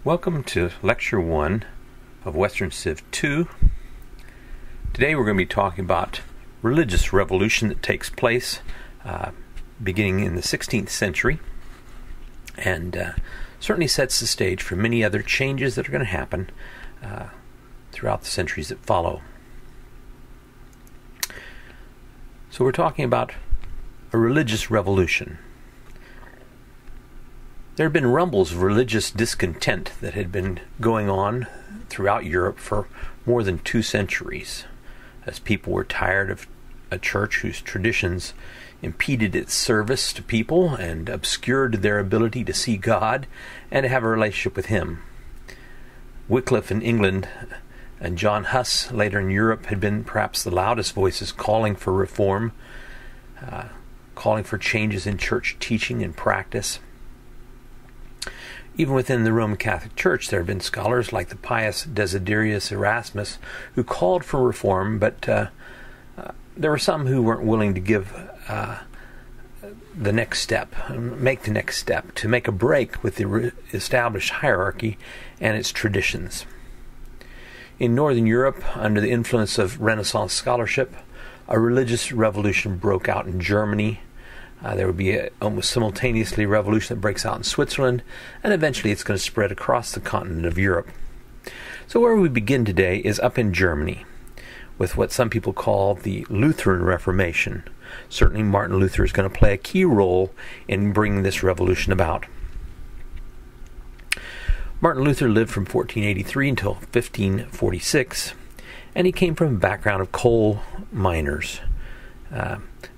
Welcome to Lecture 1 of Western Civ 2. Today we're going to be talking about religious revolution that takes place beginning in the 16th century and certainly sets the stage for many other changes that are going to happen throughout the centuries that follow. So we're talking about a religious revolution. There had been rumbles of religious discontent that had been going on throughout Europe for more than 2 centuries, as people were tired of a church whose traditions impeded its service to people and obscured their ability to see God and to have a relationship with Him. Wycliffe in England and John Huss later in Europe had been perhaps the loudest voices calling for reform, calling for changes in church teaching and practice. Even within the Roman Catholic Church, there have been scholars like the pious Desiderius Erasmus who called for reform, but there were some who weren't willing to give the next step, make the next step, to make a break with the established hierarchy and its traditions. In Northern Europe, under the influence of Renaissance scholarship, a religious revolution broke out in Germany. There would be almost simultaneously a revolution that breaks out in Switzerland, and eventually it's going to spread across the continent of Europe. So where we begin today is up in Germany, with what some people call the Lutheran Reformation. Certainly Martin Luther is going to play a key role in bringing this revolution about. Martin Luther lived from 1483 until 1546, and he came from a background of coal miners.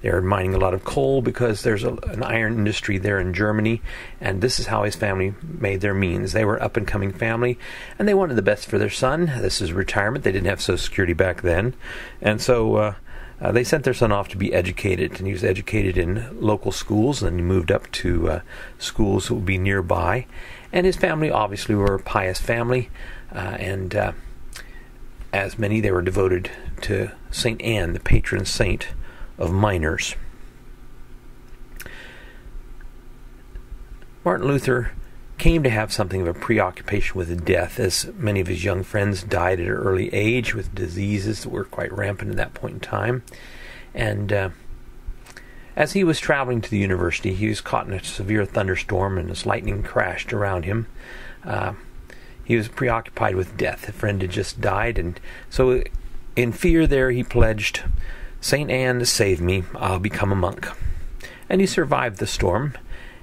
They're mining a lot of coal because there's an iron industry there in Germany, and this is how his family made their means. They were an up-and-coming family, and they wanted the best for their son. This is retirement. They didn't have Social Security back then, and so they sent their son off to be educated, and he was educated in local schools, and then he moved up to schools that would be nearby. And his family obviously were a pious family, and as many, they were devoted to St. Anne, the patron saint of miners. Martin Luther came to have something of a preoccupation with death, as many of his young friends died at an early age with diseases that were quite rampant at that point in time. And as he was traveling to the university, he was caught in a severe thunderstorm, and as lightning crashed around him, he was preoccupied with death. A friend had just died, and so in fear there he pledged, "St. Anne, save me, I'll become a monk." And he survived the storm,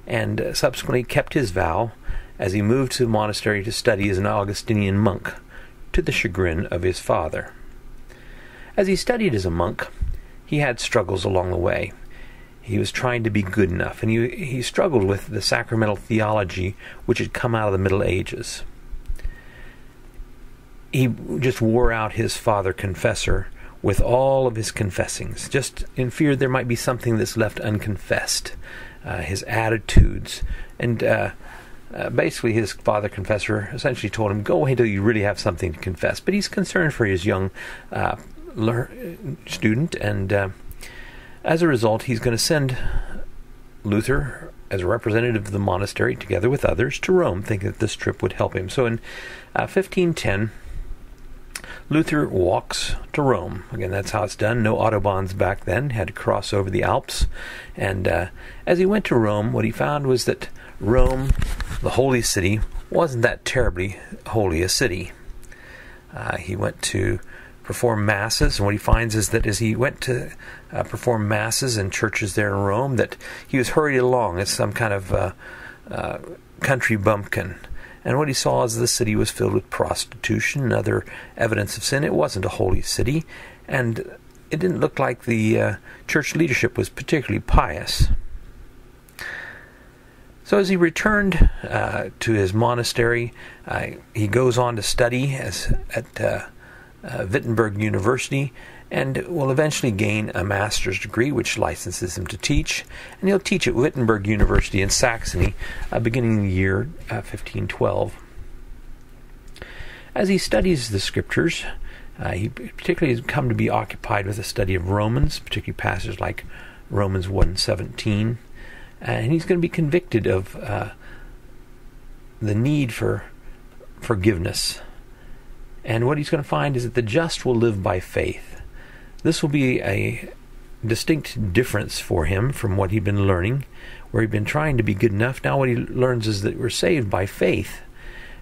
and subsequently kept his vow as he moved to the monastery to study as an Augustinian monk, to the chagrin of his father. As he studied as a monk, he had struggles along the way. He was trying to be good enough, and he struggled with the sacramental theology which had come out of the Middle Ages. He just wore out his father confessor with all of his confessings, just in fear there might be something that's left unconfessed, his attitudes. And basically his father confessor essentially told him, go wait till you really have something to confess. But he's concerned for his young student, and as a result he's going to send Luther as a representative of the monastery, together with others, to Rome, thinking that this trip would help him. So in 1510, Luther walks to Rome. Again, that's how it's done. No autobahns back then. Had to cross over the Alps. And as he went to Rome, what he found was that Rome, the holy city, wasn't that terribly holy a city. He went to perform masses, and what he finds is that as he went to perform masses in churches there in Rome, that he was hurried along as some kind of country bumpkin. And what he saw is the city was filled with prostitution and other evidence of sin. It wasn't a holy city, and it didn't look like the church leadership was particularly pious. So as he returned to his monastery, he goes on to study at Wittenberg University, and will eventually gain a master's degree which licenses him to teach, and he'll teach at Wittenberg University in Saxony beginning in the year 1512. As he studies the scriptures, he particularly has come to be occupied with the study of Romans, particularly passages like Romans 1:17, and he's going to be convicted of the need for forgiveness. And what he's going to find is that the just will live by faith. This will be a distinct difference for him from what he'd been learning, where he'd been trying to be good enough. Now what he learns is that we're saved by faith.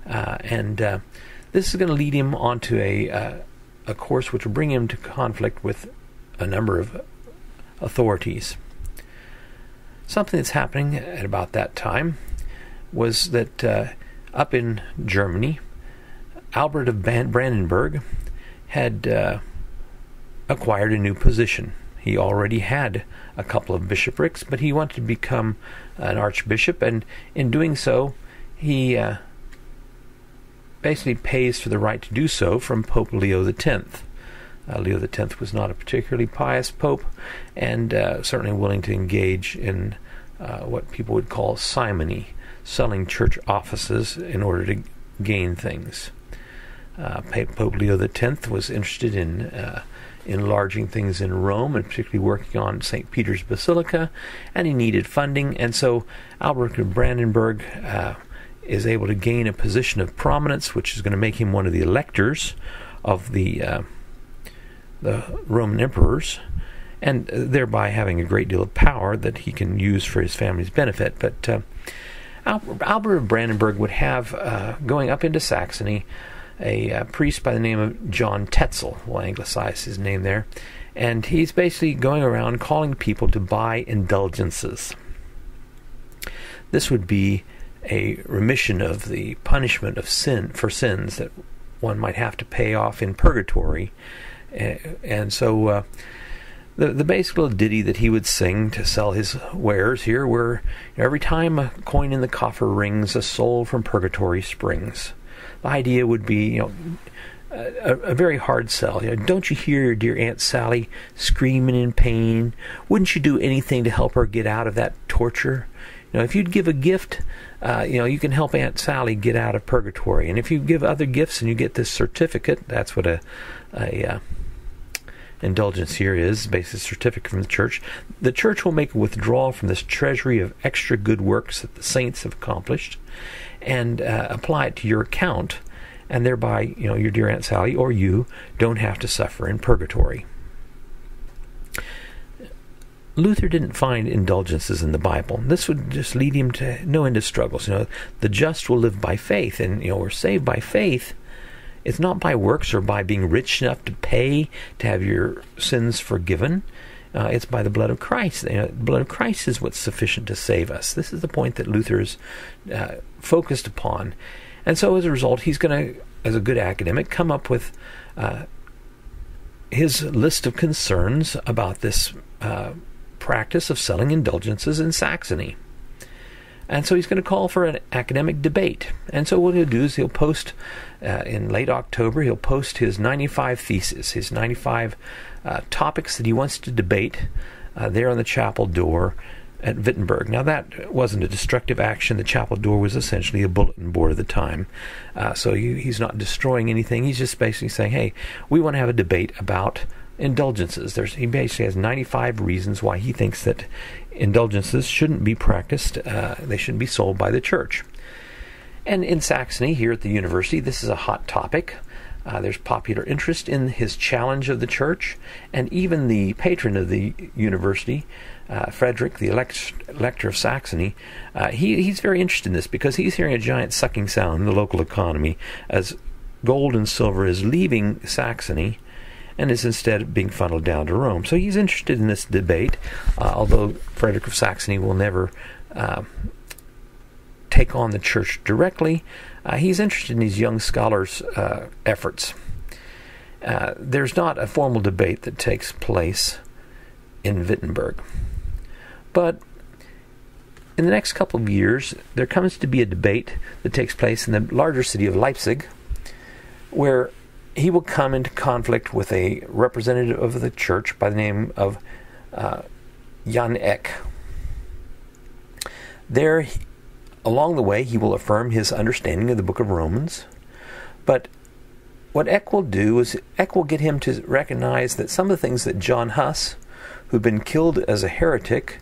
And this is going to lead him onto a course which will bring him to conflict with a number of authorities. Something that's happening at about that time was that up in Germany, Albert of Brandenburg had acquired a new position. He already had a couple of bishoprics, but he wanted to become an archbishop, and in doing so, he basically pays for the right to do so from Pope Leo X. Leo X was not a particularly pious pope, and certainly willing to engage in what people would call simony, selling church offices in order to gain things. Pope Leo X was interested in enlarging things in Rome, and particularly working on St. Peter's Basilica, and he needed funding, and so Albert of Brandenburg is able to gain a position of prominence, which is going to make him one of the electors of the Roman emperors, and thereby having a great deal of power that he can use for his family's benefit. But Albert of Brandenburg would have, going up into Saxony, a priest by the name of John Tetzel. We'll anglicize his name there. And he's basically going around calling people to buy indulgences. This would be a remission of the punishment of sins that one might have to pay off in purgatory. And so the basic little ditty that he would sing to sell his wares here were, every time a coin in the coffer rings, a soul from purgatory springs. The idea would be, a very hard sell. Don't you hear your dear Aunt Sally screaming in pain? Wouldn't you do anything to help her get out of that torture? If you'd give a gift, you can help Aunt Sally get out of purgatory. And if you give other gifts and you get this certificate, that's what a indulgence here is, basically a certificate from the church will make a withdrawal from this treasury of extra good works that the saints have accomplished, and apply it to your account, and thereby, your dear Aunt Sally or you don't have to suffer in purgatory. Luther didn't find indulgences in the Bible. This would just lead him to no end of struggles. The just will live by faith, and we're saved by faith. It's not by works or by being rich enough to pay to have your sins forgiven. It's by the blood of Christ. The blood of Christ is what's sufficient to save us. This is the point that Luther's focused upon. And so as a result, he's going to, as a good academic, come up with his list of concerns about this practice of selling indulgences in Saxony. And so he's going to call for an academic debate. And so what he'll do is he'll post, in late October, he'll post his 95 theses, his 95 topics that he wants to debate there on the chapel door at Wittenberg. Now that wasn't a destructive action. The chapel door was essentially a bulletin board at the time. So he's not destroying anything. He's just basically saying, hey, we want to have a debate about indulgences. He basically has 95 reasons why he thinks that indulgences shouldn't be practiced. They shouldn't be sold by the church. And in Saxony, here at the university, this is a hot topic. There's popular interest in his challenge of the church, and even the patron of the university, Frederick, the elector of Saxony, he's very interested in this because he's hearing a giant sucking sound in the local economy as gold and silver is leaving Saxony and is instead being funneled down to Rome. So he's interested in this debate, although Frederick of Saxony will never take on the church directly. He's interested in these young scholars' efforts. There's not a formal debate that takes place in Wittenberg. But in the next couple of years, there comes to be a debate that takes place in the larger city of Leipzig, where he will come into conflict with a representative of the church by the name of Jan Eck. There, along the way, he will affirm his understanding of the book of Romans, but what Eck will do is Eck will get him to recognize that some of the things that John Huss, who'd been killed as a heretic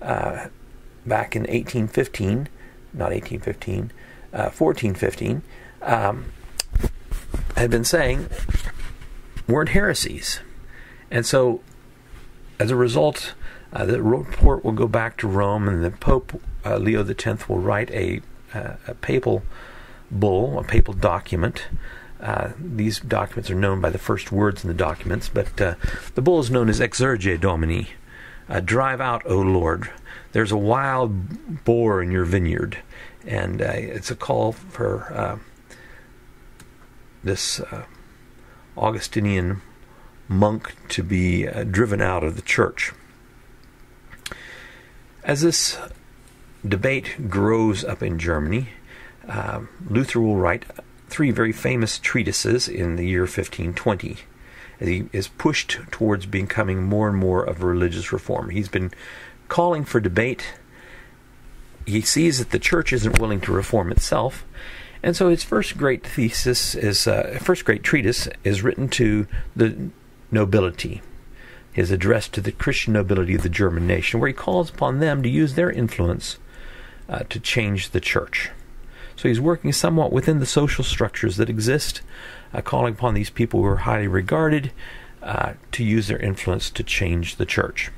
back in 1415, had been saying weren't heresies. And so, as a result, the report will go back to Rome, and the Pope, Leo X, will write a papal bull, a papal document. These documents are known by the first words in the documents, but the bull is known as Exsurge Domini. Drive out, O Lord. There's a wild boar in your vineyard. And it's a call for this Augustinian monk to be driven out of the church. As this debate grows up in Germany, Luther will write 3 very famous treatises in the year 1520, as he is pushed towards becoming more and more of a religious reformer. He's been calling for debate. He sees that the church isn't willing to reform itself, and so his first great treatise is written to the nobility. His address to the Christian nobility of the German nation, where he calls upon them to use their influence to change the church. So he's working somewhat within the social structures that exist, calling upon these people who are highly regarded to use their influence to change the church.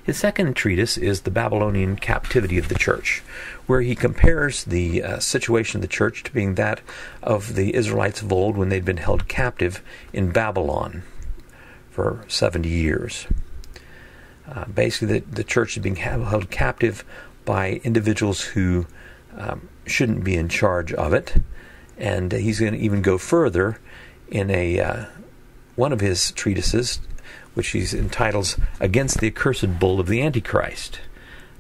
His second treatise is the Babylonian captivity of the church, where he compares the situation of the church to being that of the Israelites of old when they'd been held captive in Babylon for 70 years. Basically, the church is being held captive by individuals who shouldn't be in charge of it, and he's going to even go further in one of his treatises, which he entitles Against the Accursed Bull of the Antichrist.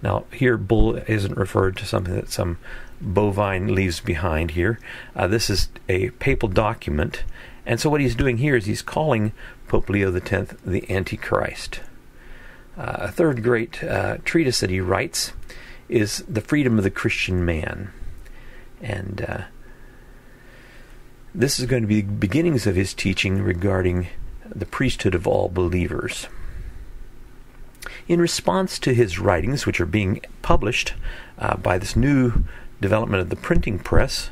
Now, here, bull isn't referred to something that some bovine leaves behind here. This is a papal document, and so what he's doing here is he's calling Pope Leo X the Antichrist. A third great treatise that he writes is The Freedom of the Christian Man. And this is going to be the beginnings of his teaching regarding the priesthood of all believers. In response to his writings, which are being published by this new development of the printing press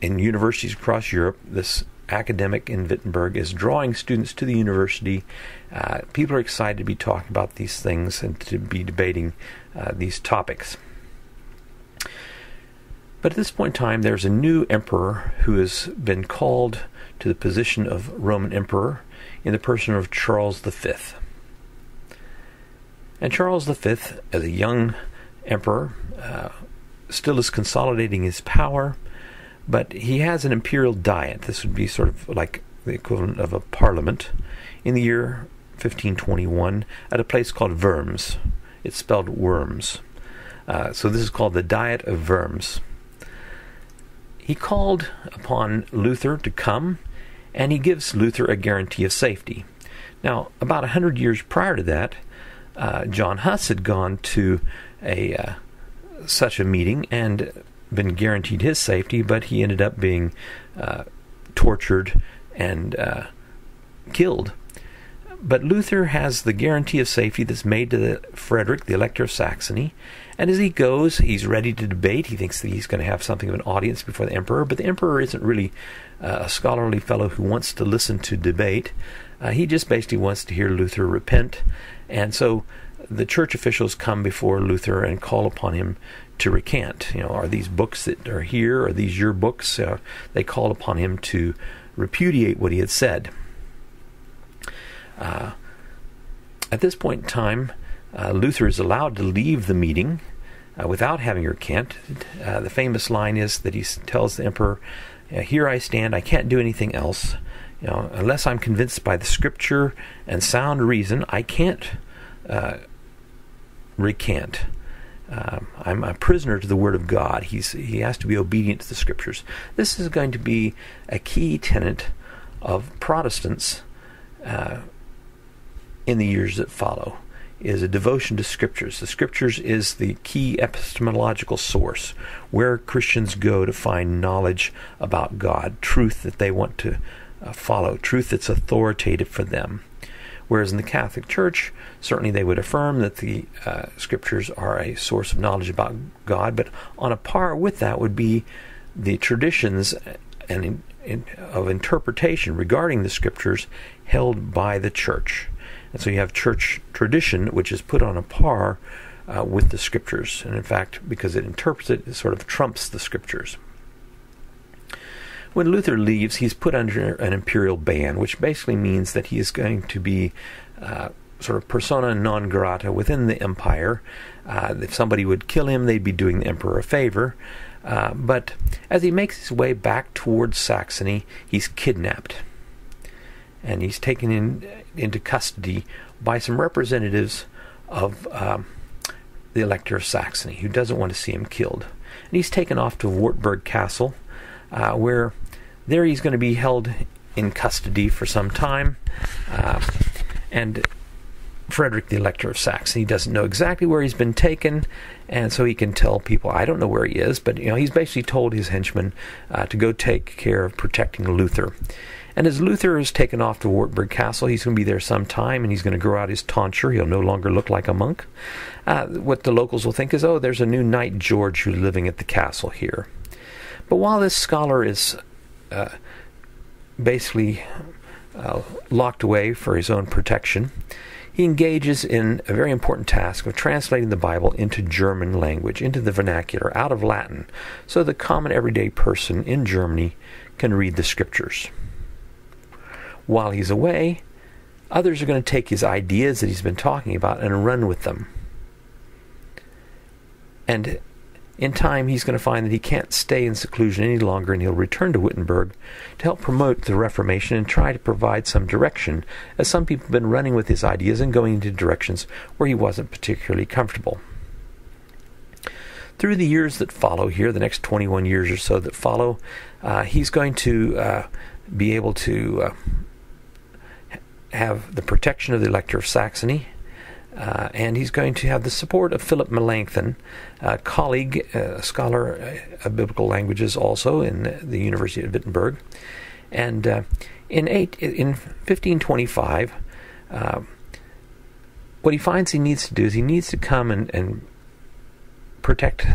in universities across Europe, this academic in Wittenberg is drawing students to the university. People are excited to be talking about these things and to be debating these topics. But at this point in time, there's a new emperor who has been called to the position of Roman emperor in the person of Charles V. And Charles V, as a young emperor, still is consolidating his power, but he has an imperial diet. This would be sort of like the equivalent of a parliament in the year 1521 at a place called Worms. It's spelled worms. So this is called the Diet of Worms. He called upon Luther to come, and he gives Luther a guarantee of safety. Now, about 100 years prior to that, John Huss had gone to such a meeting and been guaranteed his safety, but he ended up being tortured and killed. But Luther has the guarantee of safety that's made to Frederick, the Elector of Saxony, and as he goes, he's ready to debate. He thinks that he's going to have something of an audience before the emperor, but the emperor isn't really a scholarly fellow who wants to listen to debate. He just basically wants to hear Luther repent, and so the church officials come before Luther and call upon him to recant. Are these books that are here, are these your books? They call upon him to repudiate what he had said. At this point in time, Luther is allowed to leave the meeting without having recanted. The famous line is that he tells the emperor, "Here I stand, I can't do anything else. Unless I'm convinced by the scripture and sound reason, I can't recant. I'm a prisoner to the word of God." He has to be obedient to the scriptures. This is going to be a key tenet of Protestants in the years that follow, is a devotion to scriptures. The scriptures is the key epistemological source where Christians go to find knowledge about God, truth that they want to follow, truth that's authoritative for them. Whereas in the Catholic Church, certainly they would affirm that the Scriptures are a source of knowledge about God, but on a par with that would be the traditions and of interpretation regarding the Scriptures held by the Church. And so you have church tradition, which is put on a par with the Scriptures. And in fact, because it interprets it, it sort of trumps the Scriptures. When Luther leaves, he's put under an imperial ban, which basically means that he is going to be sort of persona non grata within the empire. If somebody would kill him, they'd be doing the emperor a favor. But as he makes his way back towards Saxony, he's kidnapped. And he's taken into custody by some representatives of the Elector of Saxony, who doesn't want to see him killed. And he's taken off to Wartburg Castle, where there he's going to be held in custody for some time. And Frederick the Elector of Saxony doesn't know exactly where he's been taken, and so he can tell people, I don't know where he is, but he's basically told his henchmen to go take care of protecting Luther. And as Luther is taken off to Wartburg Castle, he's going to be there some time, and he's going to grow out his tonsure. He'll no longer look like a monk. What the locals will think is, oh, there's a new Knight George who's living at the castle here. But while this scholar is basically locked away for his own protection, he engages in a very important task of translating the Bible into German language, into the vernacular, out of Latin, so the common everyday person in Germany can read the Scriptures. While he's away, others are going to take his ideas that he's been talking about and run with them. And in time, he's going to find that he can't stay in seclusion any longer, and he'll return to Wittenberg to help promote the Reformation and try to provide some direction, as some people have been running with his ideas and going into directions where he wasn't particularly comfortable. Through the years that follow here, the next 21 years or so that follow, he's going to be able to have the protection of the Elector of Saxony, and he's going to have the support of Philip Melanchthon, a colleague, a scholar of biblical languages also in the University of Wittenberg. And in 1525, what he finds he needs to do is he needs to come and protect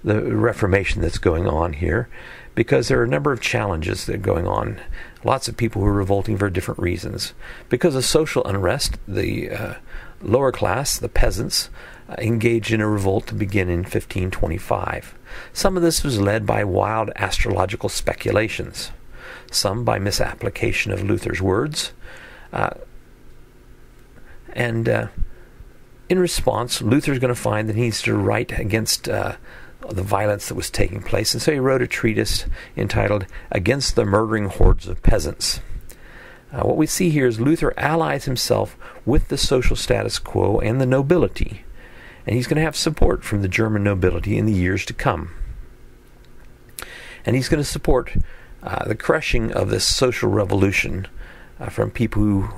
the Reformation that's going on here, because there are a number of challenges that are going on. Lots of people who are revolting for different reasons. Because of social unrest, the lower class, the peasants, engaged in a revolt to begin in 1525. Some of this was led by wild astrological speculations, some by misapplication of Luther's words, and in response, Luther's going to find that he needs to write against the violence that was taking place, and so he wrote a treatise entitled Against the Murdering Hordes of Peasants. What we see here is Luther allies himself with the social status quo and the nobility, and he's going to have support from the German nobility in the years to come. And he's going to support the crushing of this social revolution from people who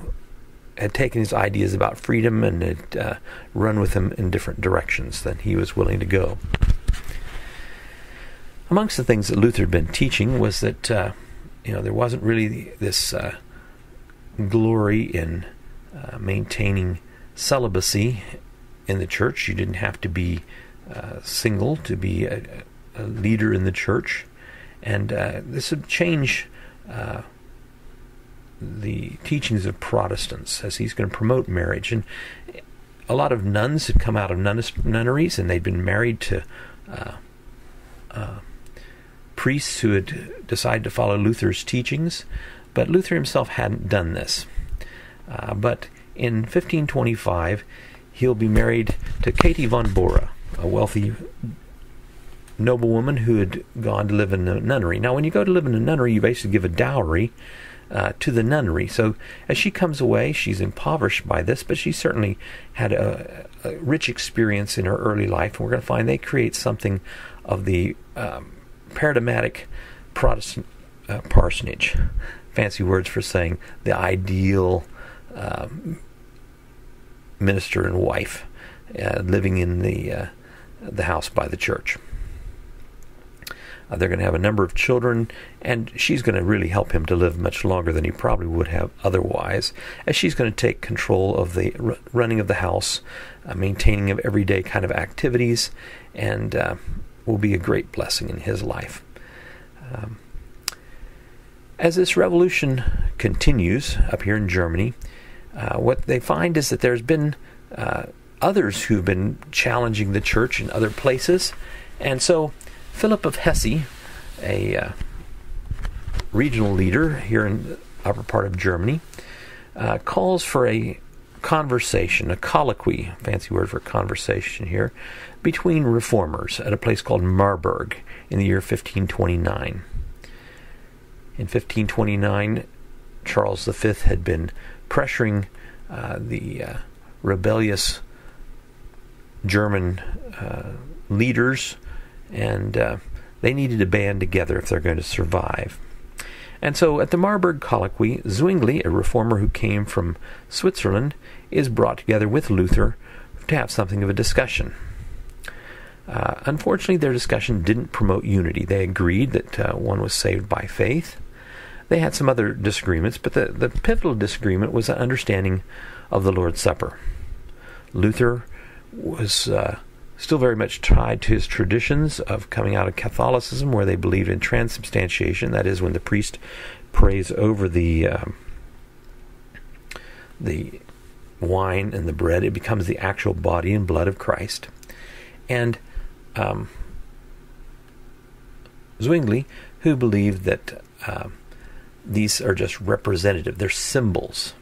had taken his ideas about freedom and had run with him in different directions than he was willing to go. Amongst the things that Luther had been teaching was that there wasn't really this glory in maintaining celibacy in the church. You didn't have to be single to be a leader in the church, and this would change the teachings of Protestants, as he's going to promote marriage. And a lot of nuns had come out of nunneries, and they'd been married to priests who had decided to follow Luther's teachings, but Luther himself hadn't done this. But in 1525, he'll be married to Katie von Bora, a wealthy noblewoman who had gone to live in a nunnery. Now, when you go to live in a nunnery, you basically give a dowry to the nunnery. So as she comes away, she's impoverished by this, but she certainly had a rich experience in her early life, and we're going to find they create something of the paradigmatic Protestant parsonage. Fancy words for saying the ideal minister and wife living in the house by the church. They're going to have a number of children, and she's going to really help him to live much longer than he probably would have otherwise, as she's going to take control of the running of the house, maintaining of everyday kind of activities, and will be a great blessing in his life. As this revolution continues up here in Germany, what they find is that there's been others who've been challenging the church in other places, and so Philip of Hesse, a regional leader here in the upper part of Germany, calls for a conversation, a colloquy, fancy word for conversation here, between reformers at a place called Marburg in the year 1529. In 1529, Charles V had been pressuring the rebellious German leaders, and they needed to band together if they're going to survive. And so at the Marburg colloquy, Zwingli, a reformer who came from Switzerland, is brought together with Luther to have something of a discussion. Unfortunately, their discussion didn't promote unity. They agreed that one was saved by faith. They had some other disagreements, but the pivotal disagreement was an understanding of the Lord's Supper. Luther was still very much tied to his traditions of coming out of Catholicism, where they believed in transubstantiation. That is, when the priest prays over the wine and the bread, it becomes the actual body and blood of Christ. And Zwingli, who believed that these are just representative, they're symbols.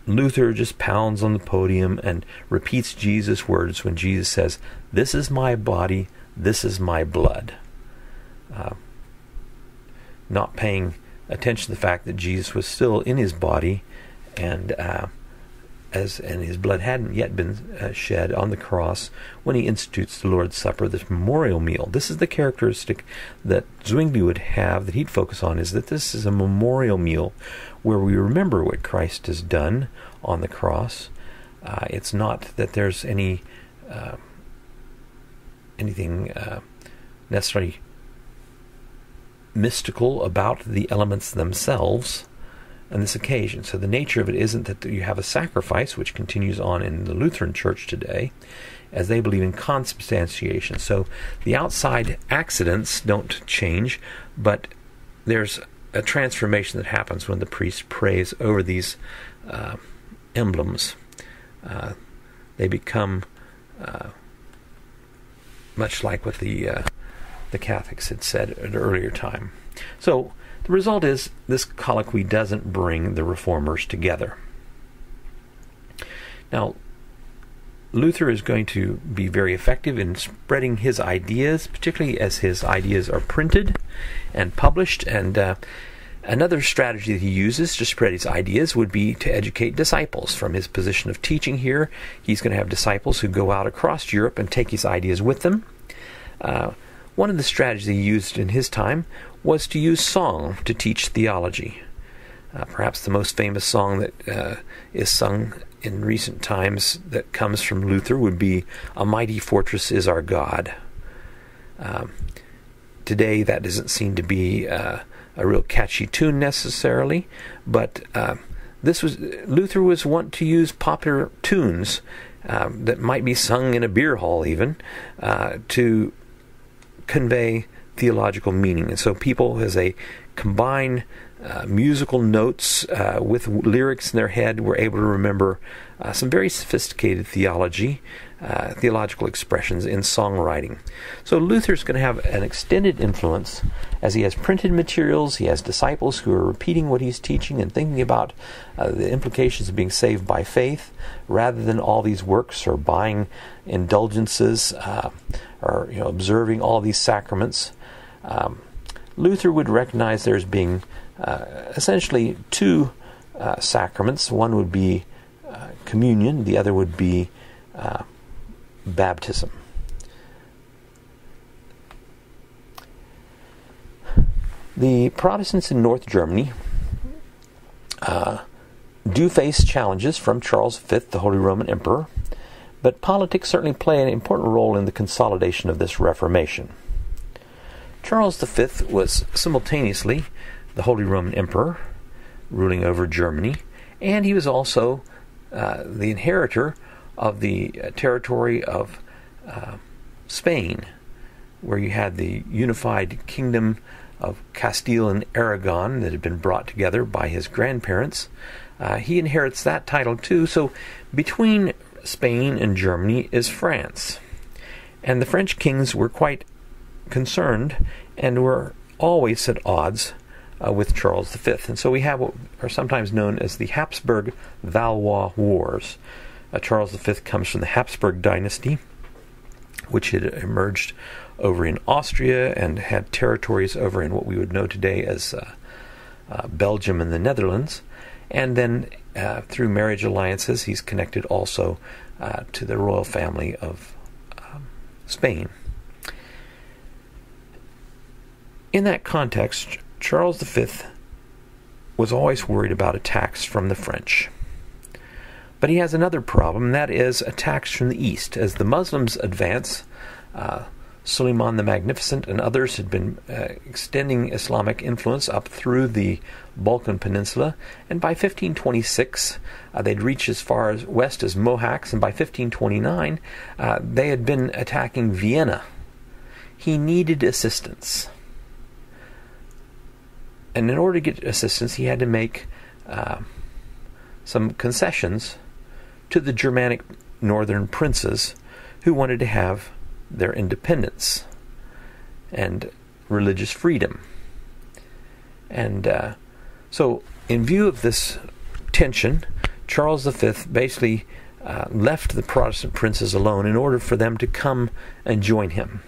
Luther just pounds on the podium and repeats Jesus' words when Jesus says, "This is my body, this is my blood." Not paying attention to the fact that Jesus was still in his body, and his blood hadn't yet been shed on the cross when he institutes the Lord's Supper, this memorial meal. This is the characteristic that Zwingli would have, that he'd focus on, is that this is a memorial meal where we remember what Christ has done on the cross. It's not that there's anything necessarily mystical about the elements themselves on this occasion. So the nature of it isn't that you have a sacrifice, which continues on in the Lutheran Church today, as they believe in consubstantiation. So the outside accidents don't change, but there's a transformation that happens when the priest prays over these emblems. They become much like what the Catholics had said at an earlier time. So the result is this colloquy doesn't bring the reformers together. Now, Luther is going to be very effective in spreading his ideas, particularly as his ideas are printed and published. And another strategy that he uses to spread his ideas would be to educate disciples. From his position of teaching here, he's going to have disciples who go out across Europe and take his ideas with them. One of the strategies he used in his time was to use song to teach theology. Perhaps the most famous song that is sung in recent times that comes from Luther would be "A Mighty Fortress is Our God." Today that doesn't seem to be a real catchy tune necessarily, but Luther was wont to use popular tunes that might be sung in a beer hall even to convey theological meaning. And so people, as they combine musical notes with lyrics in their head, were able to remember some very sophisticated theological expressions in songwriting. So Luther's going to have an extended influence as he has printed materials. He has disciples who are repeating what he's teaching and thinking about the implications of being saved by faith, rather than all these works or buying indulgences or observing all these sacraments. Luther would recognize there's being essentially two sacraments. One would be communion, the other would be baptism. The Protestants in North Germany do face challenges from Charles V, the Holy Roman Emperor, but politics certainly play an important role in the consolidation of this Reformation. Charles V was simultaneously the Holy Roman Emperor, ruling over Germany, and he was also the inheritor of the territory of Spain, where you had the unified kingdom of Castile and Aragon that had been brought together by his grandparents. He inherits that title too. So between Spain and Germany is France. And the French kings were quite concerned and were always at odds with Charles V. And so we have what are sometimes known as the Habsburg-Valois Wars. Charles V comes from the Habsburg dynasty, which had emerged over in Austria and had territories over in what we would know today as Belgium and the Netherlands. And then through marriage alliances, he's connected also to the royal family of Spain. In that context, Charles V was always worried about attacks from the French. But he has another problem, and that is attacks from the east. As the Muslims advance, Suleiman the Magnificent and others had been extending Islamic influence up through the Balkan Peninsula, and by 1526 they'd reached as far as west as Mohacs, and by 1529 they had been attacking Vienna. He needed assistance. And in order to get assistance, he had to make some concessions to the Germanic northern princes who wanted to have their independence and religious freedom. And so in view of this tension, Charles V basically left the Protestant princes alone in order for them to come and join him.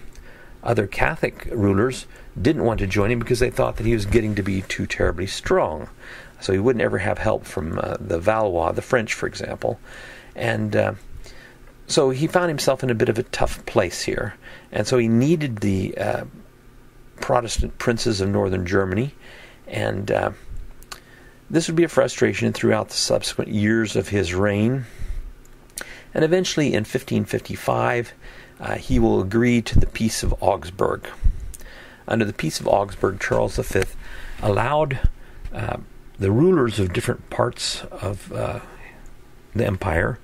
Other Catholic rulers didn't want to join him because they thought that he was getting to be too terribly strong. So he wouldn't ever have help from the Valois, the French, for example. And so he found himself in a bit of a tough place here. And so he needed the Protestant princes of northern Germany. And this would be a frustration throughout the subsequent years of his reign. And eventually in 1555, he will agree to the Peace of Augsburg. Under the Peace of Augsburg, Charles V allowed the rulers of different parts of the empire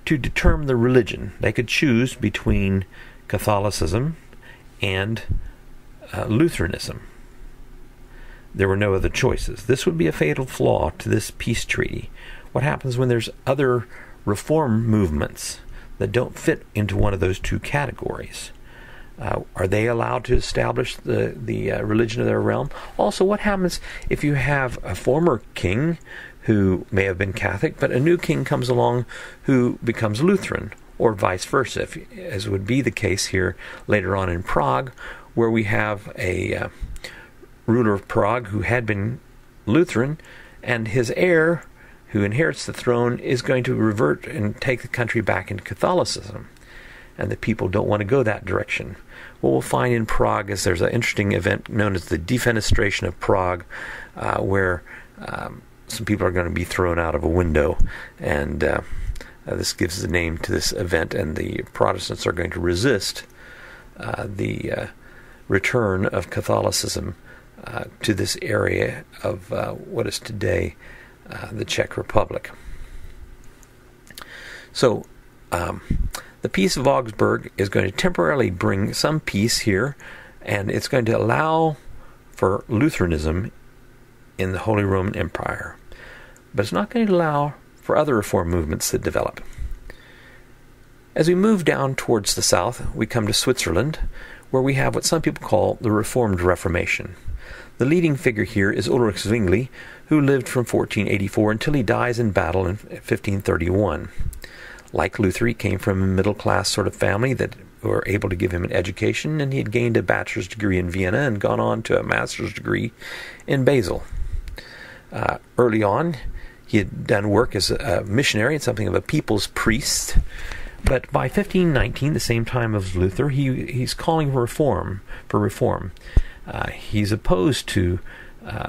to determine the religion. They could choose between Catholicism and Lutheranism. There were no other choices. This would be a fatal flaw to this peace treaty. What happens when there's other reform movements that don't fit into one of those two categories? Are they allowed to establish the religion of their realm? Also, what happens if you have a former king who may have been Catholic, but a new king comes along who becomes Lutheran, or vice versa, as would be the case here later on in Prague, where we have a ruler of Prague who had been Lutheran, and his heir, who inherits the throne, is going to revert and take the country back into Catholicism. And the people don't want to go that direction. What we'll find in Prague is there's an interesting event known as the defenestration of Prague, where some people are going to be thrown out of a window, and this gives the name to this event, and the Protestants are going to resist the return of Catholicism to this area of what is today the Czech Republic. So the Peace of Augsburg is going to temporarily bring some peace here, and it's going to allow for Lutheranism in the Holy Roman Empire. But it's not going to allow for other reform movements that develop. As we move down towards the south, we come to Switzerland, where we have what some people call the Reformed Reformation. The leading figure here is Ulrich Zwingli, who lived from 1484 until he dies in battle in 1531. Like Luther, he came from a middle-class sort of family that were able to give him an education, and he had gained a bachelor's degree in Vienna and gone on to a master's degree in Basel. Early on, he had done work as a missionary and something of a people's priest, but by 1519, the same time as Luther, he's calling for reform. He's opposed to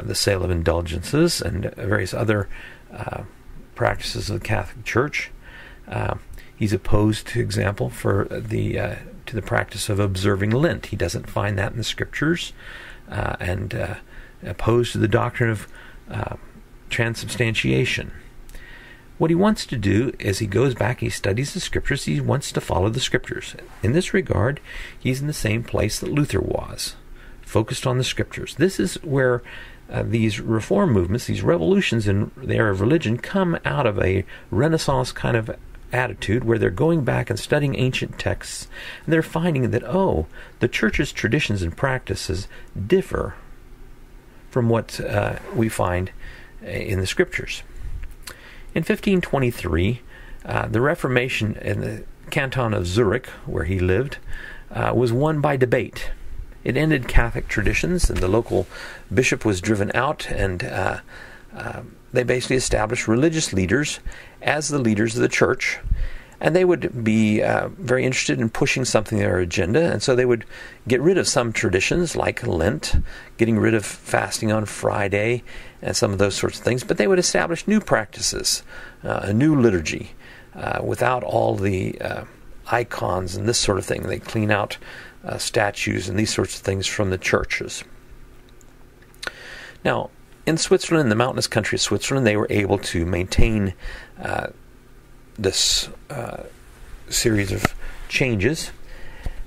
the sale of indulgences and various other practices of the Catholic Church. He's opposed, for example, for the to the practice of observing Lent. He doesn't find that in the Scriptures, and opposed to the doctrine of transubstantiation. What he wants to do is he goes back, he studies the Scriptures, he wants to follow the Scriptures. In this regard, he's in the same place that Luther was, focused on the Scriptures. This is where these reform movements, these revolutions in the area of religion, come out of a Renaissance kind of attitude where they're going back and studying ancient texts, and they're finding that, the Church's traditions and practices differ from what we find in the Scriptures. In 1523, the Reformation in the canton of Zurich, where he lived, was won by debate. It ended Catholic traditions, and the local bishop was driven out, and they basically established religious leaders as the leaders of the church, and they would be very interested in pushing something in their agenda, and so they would get rid of some traditions like Lent, getting rid of fasting on Friday, and some of those sorts of things, but they would establish new practices, a new liturgy, without all the icons and this sort of thing. They clean out statues and these sorts of things from the churches. Now, in Switzerland, the mountainous country of Switzerland, they were able to maintain this series of changes,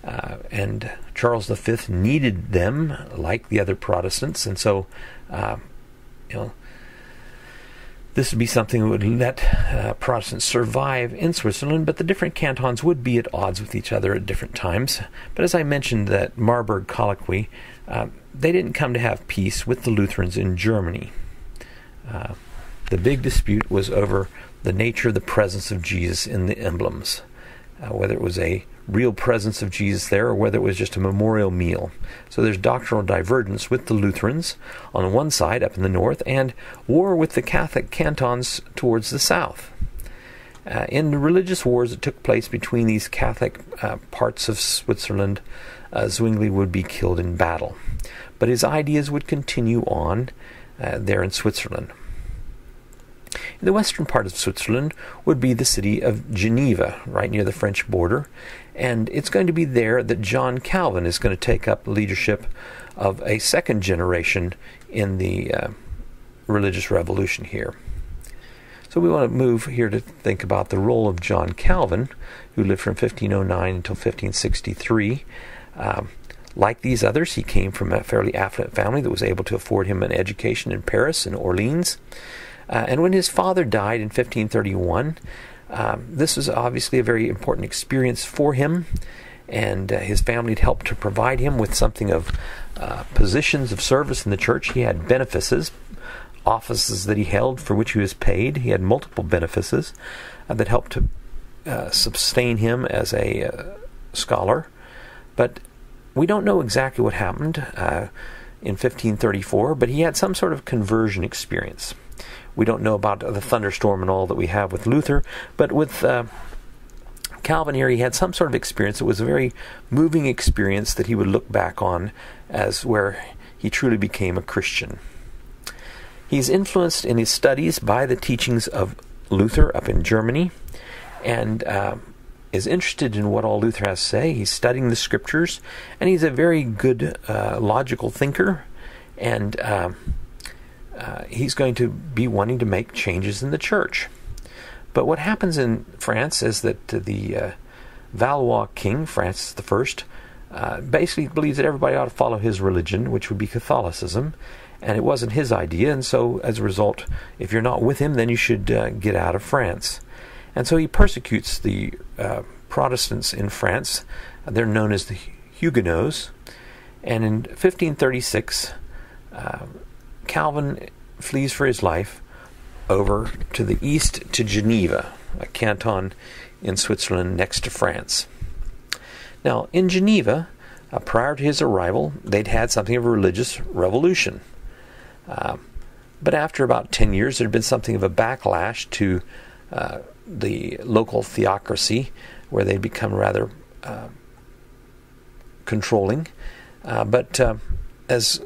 and Charles V needed them like the other Protestants, and so this would be something that would let Protestants survive in Switzerland, but the different cantons would be at odds with each other at different times. But as I mentioned, that Marburg colloquy, they didn't come to have peace with the Lutherans in Germany. The big dispute was over the nature of the presence of Jesus in the emblems, whether it was a real presence of Jesus there or whether it was just a memorial meal. So there's doctrinal divergence with the Lutherans on one side up in the north, and war with the Catholic cantons towards the south. In the religious wars that took place between these Catholic parts of Switzerland, Zwingli would be killed in battle. But his ideas would continue on there in Switzerland. In the western part of Switzerland would be the city of Geneva, right near the French border, and it's going to be there that John Calvin is going to take up leadership of a second generation in the religious revolution here. So we want to move here to think about the role of John Calvin, who lived from 1509 until 1563. Like these others, he came from a fairly affluent family that was able to afford him an education in Paris and Orleans. And when his father died in 1531, this was obviously a very important experience for him, and his family had helped to provide him with something of positions of service in the church. He had benefices, offices that he held for which he was paid. He had multiple benefices that helped to sustain him as a scholar. But we don't know exactly what happened in 1534, but he had some sort of conversion experience. We don't know about the thunderstorm and all that we have with Luther, but with Calvin here, he had some sort of experience. It was a very moving experience that he would look back on as where he truly became a Christian. He's influenced in his studies by the teachings of Luther up in Germany, and is interested in what all Luther has to say. He's studying the Scriptures, and he's a very good logical thinker, and he's going to be wanting to make changes in the church. But what happens in France is that the Valois king, Francis I, basically believes that everybody ought to follow his religion, which would be Catholicism, and it wasn't his idea, and so as a result, if you're not with him, then you should get out of France. And so he persecutes the Protestants in France. They're known as the Huguenots, and in 1536, Calvin flees for his life over to the east to Geneva, a canton in Switzerland next to France. Now, in Geneva, prior to his arrival, they'd had something of a religious revolution. But after about 10 years, there had been something of a backlash to the local theocracy, where they'd become rather controlling. But as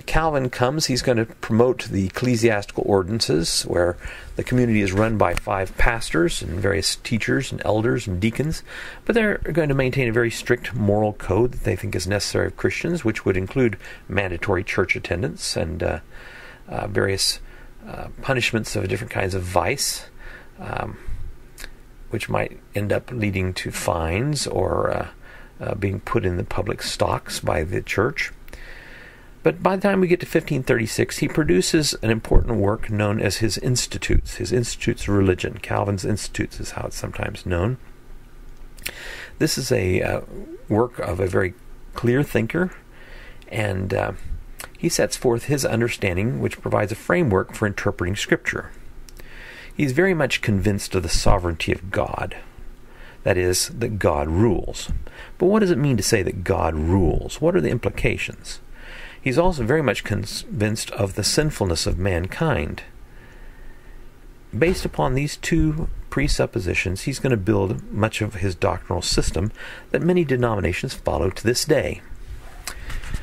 Calvin comes, he's going to promote the ecclesiastical ordinances, where the community is run by 5 pastors and various teachers and elders and deacons, but they're going to maintain a very strict moral code that they think is necessary of Christians, which would include mandatory church attendance and various punishments of different kinds of vice, which might end up leading to fines or being put in the public stocks by the church. But by the time we get to 1536, he produces an important work known as his Institutes of Religion. Calvin's Institutes is how it's sometimes known. This is a work of a very clear thinker, and he sets forth his understanding, which provides a framework for interpreting Scripture. He's very much convinced of the sovereignty of God. That is, that God rules. But what does it mean to say that God rules? What are the implications? He's also very much convinced of the sinfulness of mankind. Based upon these 2 presuppositions, he's going to build much of his doctrinal system that many denominations follow to this day.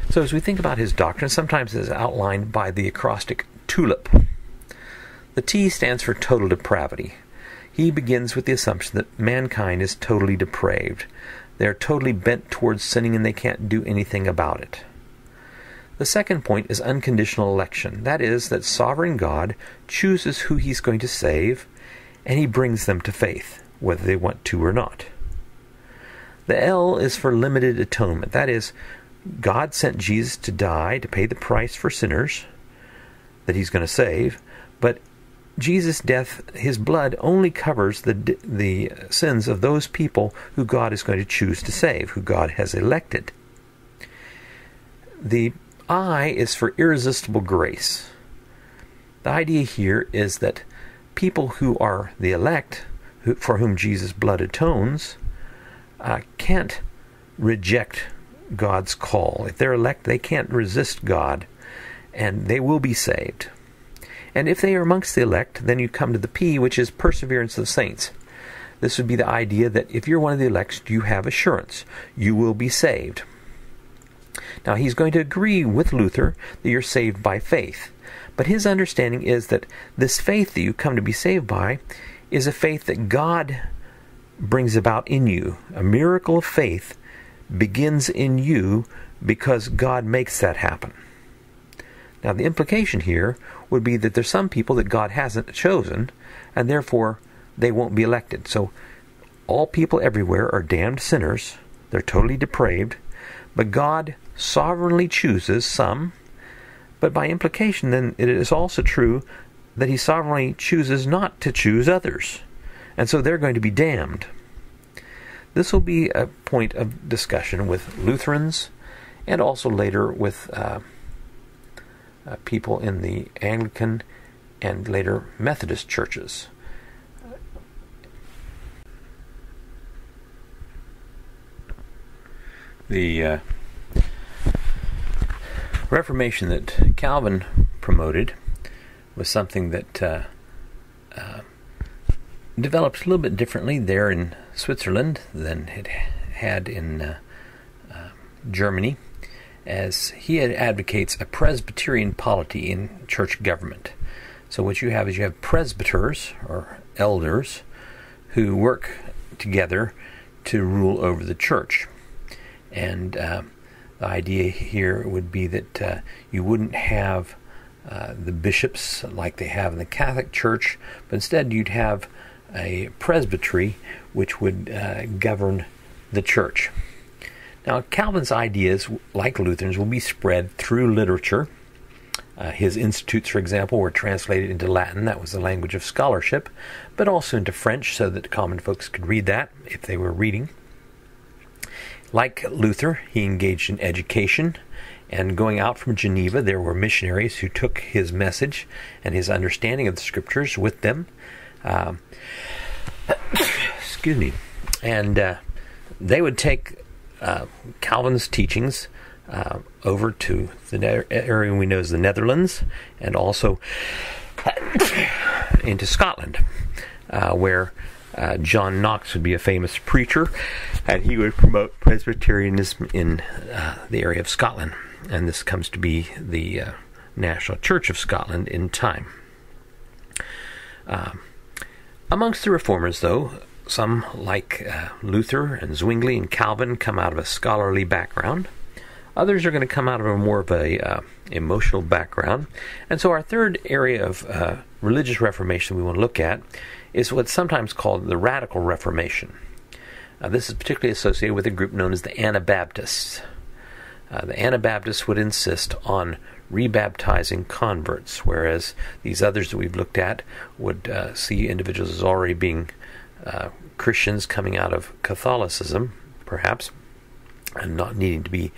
So as we think about his doctrine, sometimes it is outlined by the acrostic TULIP. The T stands for total depravity. He begins with the assumption that mankind is totally depraved. They are totally bent towards sinning and they can't do anything about it. The second point is unconditional election. That is, that sovereign God chooses who he's going to save, and he brings them to faith, whether they want to or not. The L is for limited atonement. That is, God sent Jesus to die to pay the price for sinners that he's going to save, but Jesus' death, his blood, only covers the sins of those people who God is going to choose to save, who God has elected. The I is for irresistible grace. The idea here is that people who are the elect, for whom Jesus' blood atones, can't reject God's call. If they're elect, they can't resist God, and they will be saved. And if they are amongst the elect, then you come to the P, which is perseverance of the saints. This would be the idea that if you're one of the elect, you have assurance. You will be saved. Now, he's going to agree with Luther that you're saved by faith. But his understanding is that this faith that you come to be saved by is a faith that God brings about in you. A miracle of faith begins in you because God makes that happen. Now, the implication here would be that there's some people that God hasn't chosen, and therefore they won't be elected. So all people everywhere are damned sinners. They're totally depraved. But God sovereignly chooses some. But by implication, then, it is also true that he sovereignly chooses not to choose others. And so they're going to be damned. This will be a point of discussion with Lutherans and also later with people in the Anglican and later Methodist churches. The Reformation that Calvin promoted was something that developed a little bit differently there in Switzerland than it had in Germany, as he advocates a Presbyterian polity in church government. So what you have is you have presbyters, or elders, who work together to rule over the church. And the idea here would be that you wouldn't have the bishops like they have in the Catholic Church, but instead you'd have a presbytery which would govern the church. Now, Calvin's ideas, like Luther's, will be spread through literature. His Institutes, for example, were translated into Latin. That was the language of scholarship, but also into French so that common folks could read that if they were reading. Like Luther, he engaged in education, and going out from Geneva, there were missionaries who took his message and his understanding of the Scriptures with them. Excuse me. And they would take Calvin's teachings over to the area we know as the Netherlands, and also into Scotland, where John Knox would be a famous preacher, and he would promote Presbyterianism in the area of Scotland. and this comes to be the National Church of Scotland in time. Amongst the reformers, though, some like Luther and Zwingli and Calvin come out of a scholarly background. Others are going to come out of a more of a emotional background. And so our third area of religious reformation we want to look at is what's sometimes called the Radical Reformation. This is particularly associated with a group known as the Anabaptists. The Anabaptists would insist on rebaptizing converts, whereas these others that we've looked at would see individuals as already being Christians coming out of Catholicism, perhaps, and not needing to be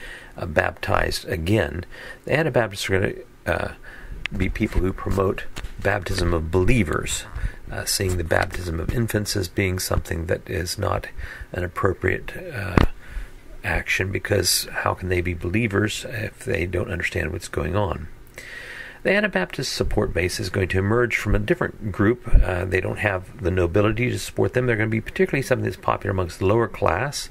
baptized again. The Anabaptists are going to be people who promote baptism of believers, seeing the baptism of infants as being something that is not an appropriate action, because how can they be believers if they don't understand what's going on? The Anabaptist support base is going to emerge from a different group. They don't have the nobility to support them. They're going to be particularly something that's popular amongst the lower class.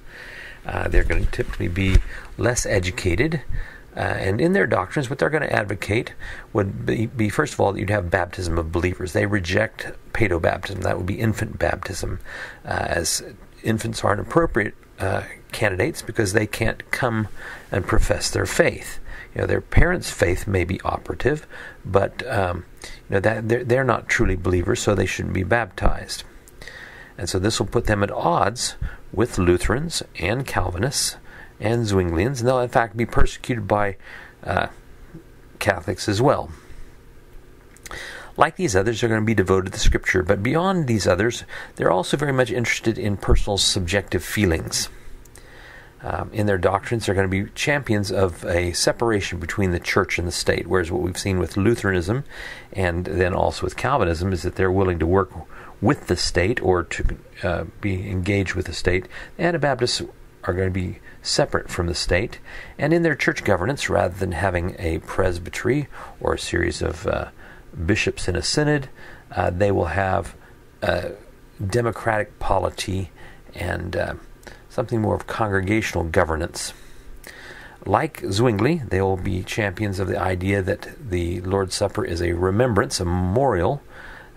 They're going to typically be less educated. And in their doctrines, what they're going to advocate would be, first of all, that you'd have baptism of believers. They reject paedobaptism. That would be infant baptism, as infants aren't appropriate candidates because they can't come and profess their faith. Their parents' faith may be operative, but that they're not truly believers, so they shouldn't be baptized. And so this will put them at odds with Lutherans and Calvinists and Zwinglians, and they'll in fact be persecuted by Catholics as well. Like these others, they're going to be devoted to Scripture, but beyond these others, they're also very much interested in personal subjective feelings. In their doctrines, they're going to be champions of a separation between the church and the state, whereas what we've seen with Lutheranism and then also with Calvinism is that they're willing to work with the state or to be engaged with the state. The Anabaptists are going to be separate from the state, and in their church governance, rather than having a presbytery or a series of bishops in a synod, they will have democratic polity and something more of congregational governance. Like Zwingli, they will be champions of the idea that the Lord's Supper is a remembrance, a memorial,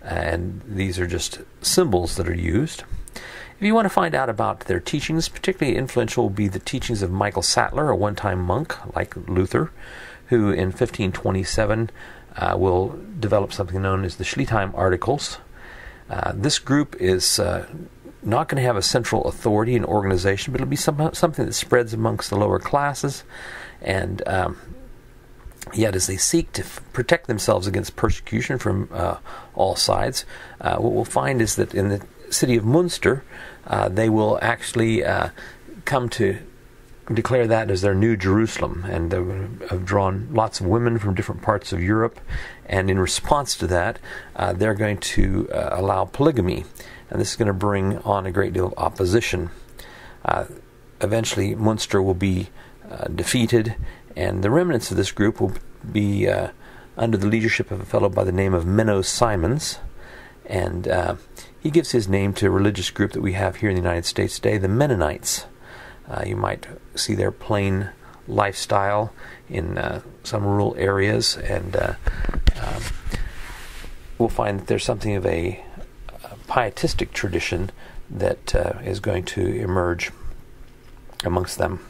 and these are just symbols that are used. If you want to find out about their teachings, particularly influential will be the teachings of Michael Sattler, a one-time monk like Luther, who in 1527 will develop something known as the Schleitheim Articles. This group is not going to have a central authority and organization, but it'll be something that spreads amongst the lower classes, and yet as they seek to protect themselves against persecution from all sides, what we'll find is that in the city of Munster, they will actually come to declare that as their new Jerusalem, and they have drawn lots of women from different parts of Europe, and in response to that, they're going to allow polygamy, and this is going to bring on a great deal of opposition. Eventually, Munster will be defeated, and the remnants of this group will be under the leadership of a fellow by the name of Menno Simons, and he gives his name to a religious group that we have here in the United States today, the Mennonites. You might see their plain lifestyle in some rural areas, and we'll find that there's something of a pietistic tradition that is going to emerge amongst them.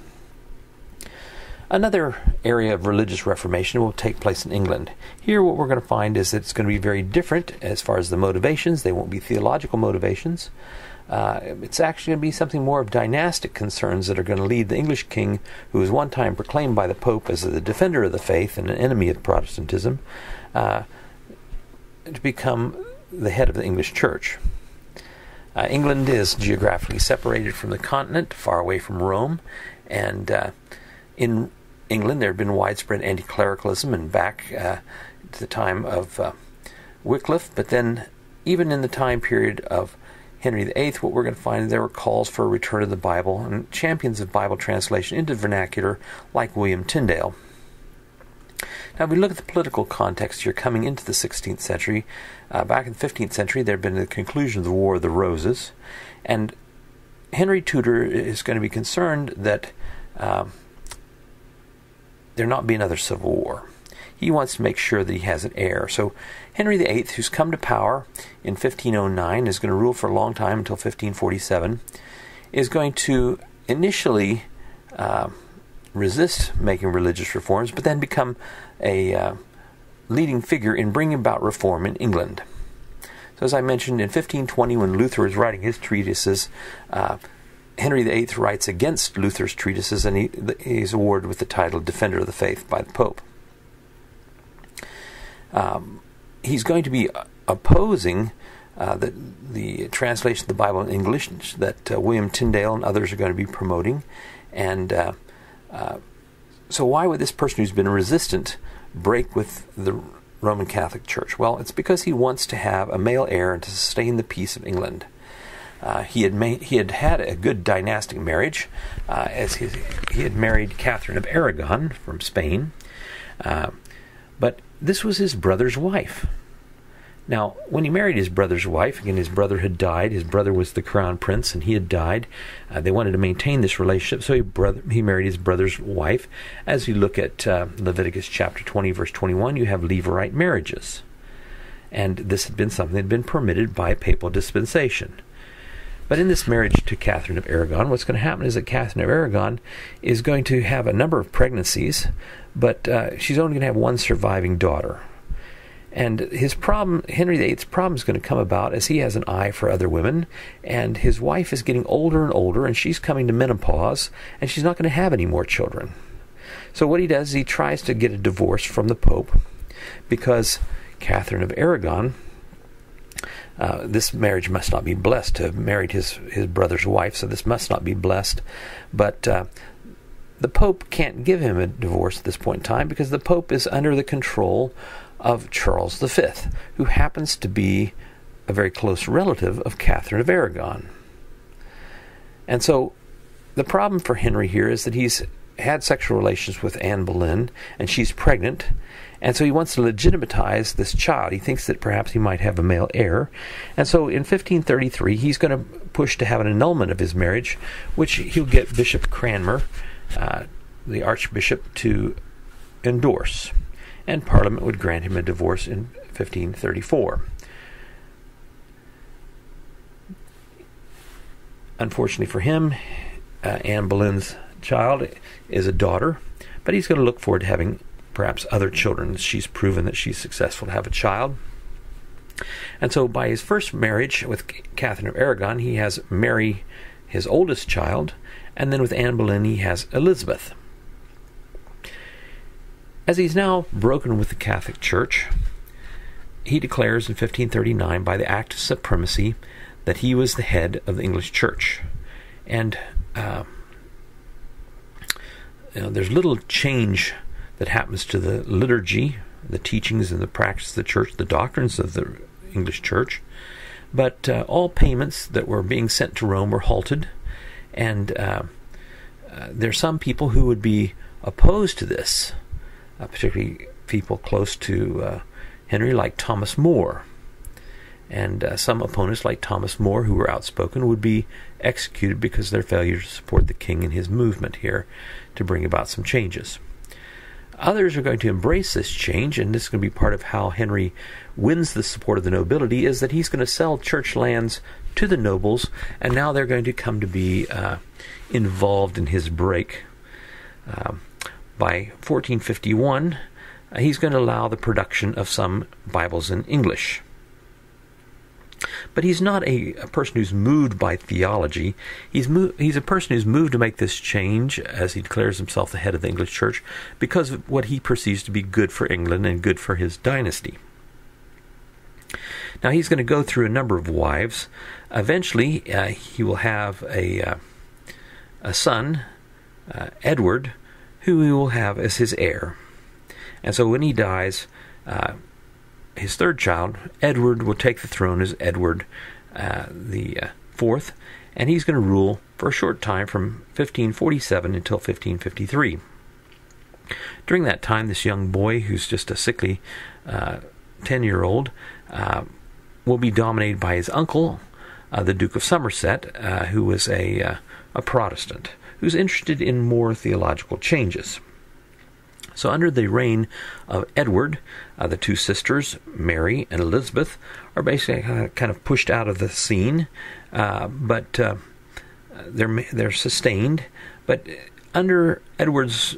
Another area of religious reformation will take place in England. Here what we're going to find is that it's going to be very different as far as the motivations. They won't be theological motivations. It's actually going to be something more of dynastic concerns that are going to lead the English king, who was one time proclaimed by the Pope as the defender of the faith and an enemy of Protestantism, to become the head of the English church. England is geographically separated from the continent, far away from Rome, and in England there had been widespread anti-clericalism and back to the time of Wycliffe, but then even in the time period of Henry VIII, what we're going to find is there were calls for a return of the Bible and champions of Bible translation into vernacular like William Tyndale. Now, if we look at the political context here coming into the 16th century, back in the 15th century there had been the conclusion of the War of the Roses, and Henry Tudor is going to be concerned that there not be another civil war. He wants to make sure that he has an heir. So Henry VIII, who's come to power in 1509, is going to rule for a long time until 1547, is going to initially resist making religious reforms, but then become a leading figure in bringing about reform in England. So as I mentioned, in 1520, when Luther is writing his treatises, Henry VIII writes against Luther's treatises, and he's awarded with the title Defender of the Faith by the Pope. He's going to be opposing the translation of the Bible in English that William Tyndale and others are going to be promoting. And so why would this person who's been resistant break with the Roman Catholic Church? Well, it's because he wants to have a male heir and to sustain the peace of England. He had had a good dynastic marriage, as he had married Catherine of Aragon from Spain, but this was his brother's wife. Now, when he married his brother's wife, again, his brother had died. His brother was the crown prince, and he had died. They wanted to maintain this relationship, so he married his brother's wife. As you look at Leviticus chapter 20, verse 21, you have Levirate marriages. And this had been something that had been permitted by papal dispensation. But in this marriage to Catherine of Aragon, what's going to happen is that Catherine of Aragon is going to have a number of pregnancies, but she's only going to have one surviving daughter. And his problem, Henry VIII's problem, is going to come about as he has an eye for other women, and his wife is getting older and older, and she's coming to menopause, and she's not going to have any more children. So what he does is he tries to get a divorce from the Pope, because Catherine of Aragon, this marriage must not be blessed, to have married his brother's wife, so this must not be blessed. But the Pope can't give him a divorce at this point in time, because the Pope is under the control of Charles V, who happens to be a very close relative of Catherine of Aragon. And so the problem for Henry here is that he's had sexual relations with Anne Boleyn, and she's pregnant, and so he wants to legitimatize this child. He thinks that perhaps he might have a male heir. And so in 1533, he's going to push to have an annulment of his marriage, which he'll get Bishop Cranmer, the Archbishop, to endorse. And Parliament would grant him a divorce in 1534. Unfortunately for him, Anne Boleyn's child is a daughter, but he's going to look forward to having perhaps other children. She's proven that she's successful to have a child. And so by his first marriage with Catherine of Aragon, he has Mary, his oldest child, and then with Anne Boleyn he has Elizabeth. As he's now broken with the Catholic Church, he declares in 1539 by the Act of Supremacy that he was the head of the English Church. And there's little change that happens to the liturgy, the teachings and the practice of the church, the doctrines of the English Church, but all payments that were being sent to Rome were halted, and there are some people who would be opposed to this, particularly people close to Henry, like Thomas More. And some opponents, like Thomas More, who were outspoken, would be executed because of their failure to support the king in his movement here to bring about some changes. Others are going to embrace this change, and this is going to be part of how Henry wins the support of the nobility, is that he's going to sell church lands to the nobles, and now they're going to come to be involved in his break. By 1451, he's going to allow the production of some Bibles in English. But he's not a person who's moved by theology. He's a person who's moved to make this change, as he declares himself the head of the English Church, because of what he perceives to be good for England and good for his dynasty. Now he's going to go through a number of wives. Eventually, he will have a son, Edward, who he will have as his heir. And so when he dies, his third child, Edward, will take the throne as Edward the Fourth, and he's going to rule for a short time from 1547 until 1553. During that time, this young boy, who's just a sickly 10-year-old, will be dominated by his uncle, the Duke of Somerset, who was a Protestant, who's interested in more theological changes. So under the reign of Edward, the two sisters, Mary and Elizabeth, are basically kind of pushed out of the scene, but they're sustained. But under Edward's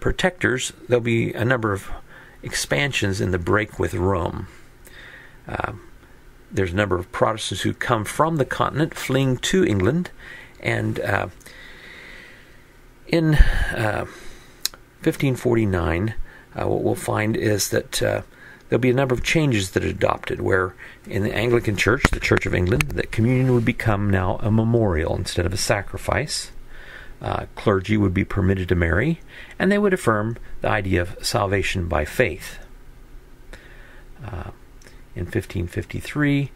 protectors, there'll be a number of expansions in the break with Rome. There's a number of Protestants who come from the continent fleeing to England, and in 1549, what we'll find is that there'll be a number of changes that are adopted, where in the Anglican Church, the Church of England, that communion would become now a memorial instead of a sacrifice. Clergy would be permitted to marry, and they would affirm the idea of salvation by faith. In 1553,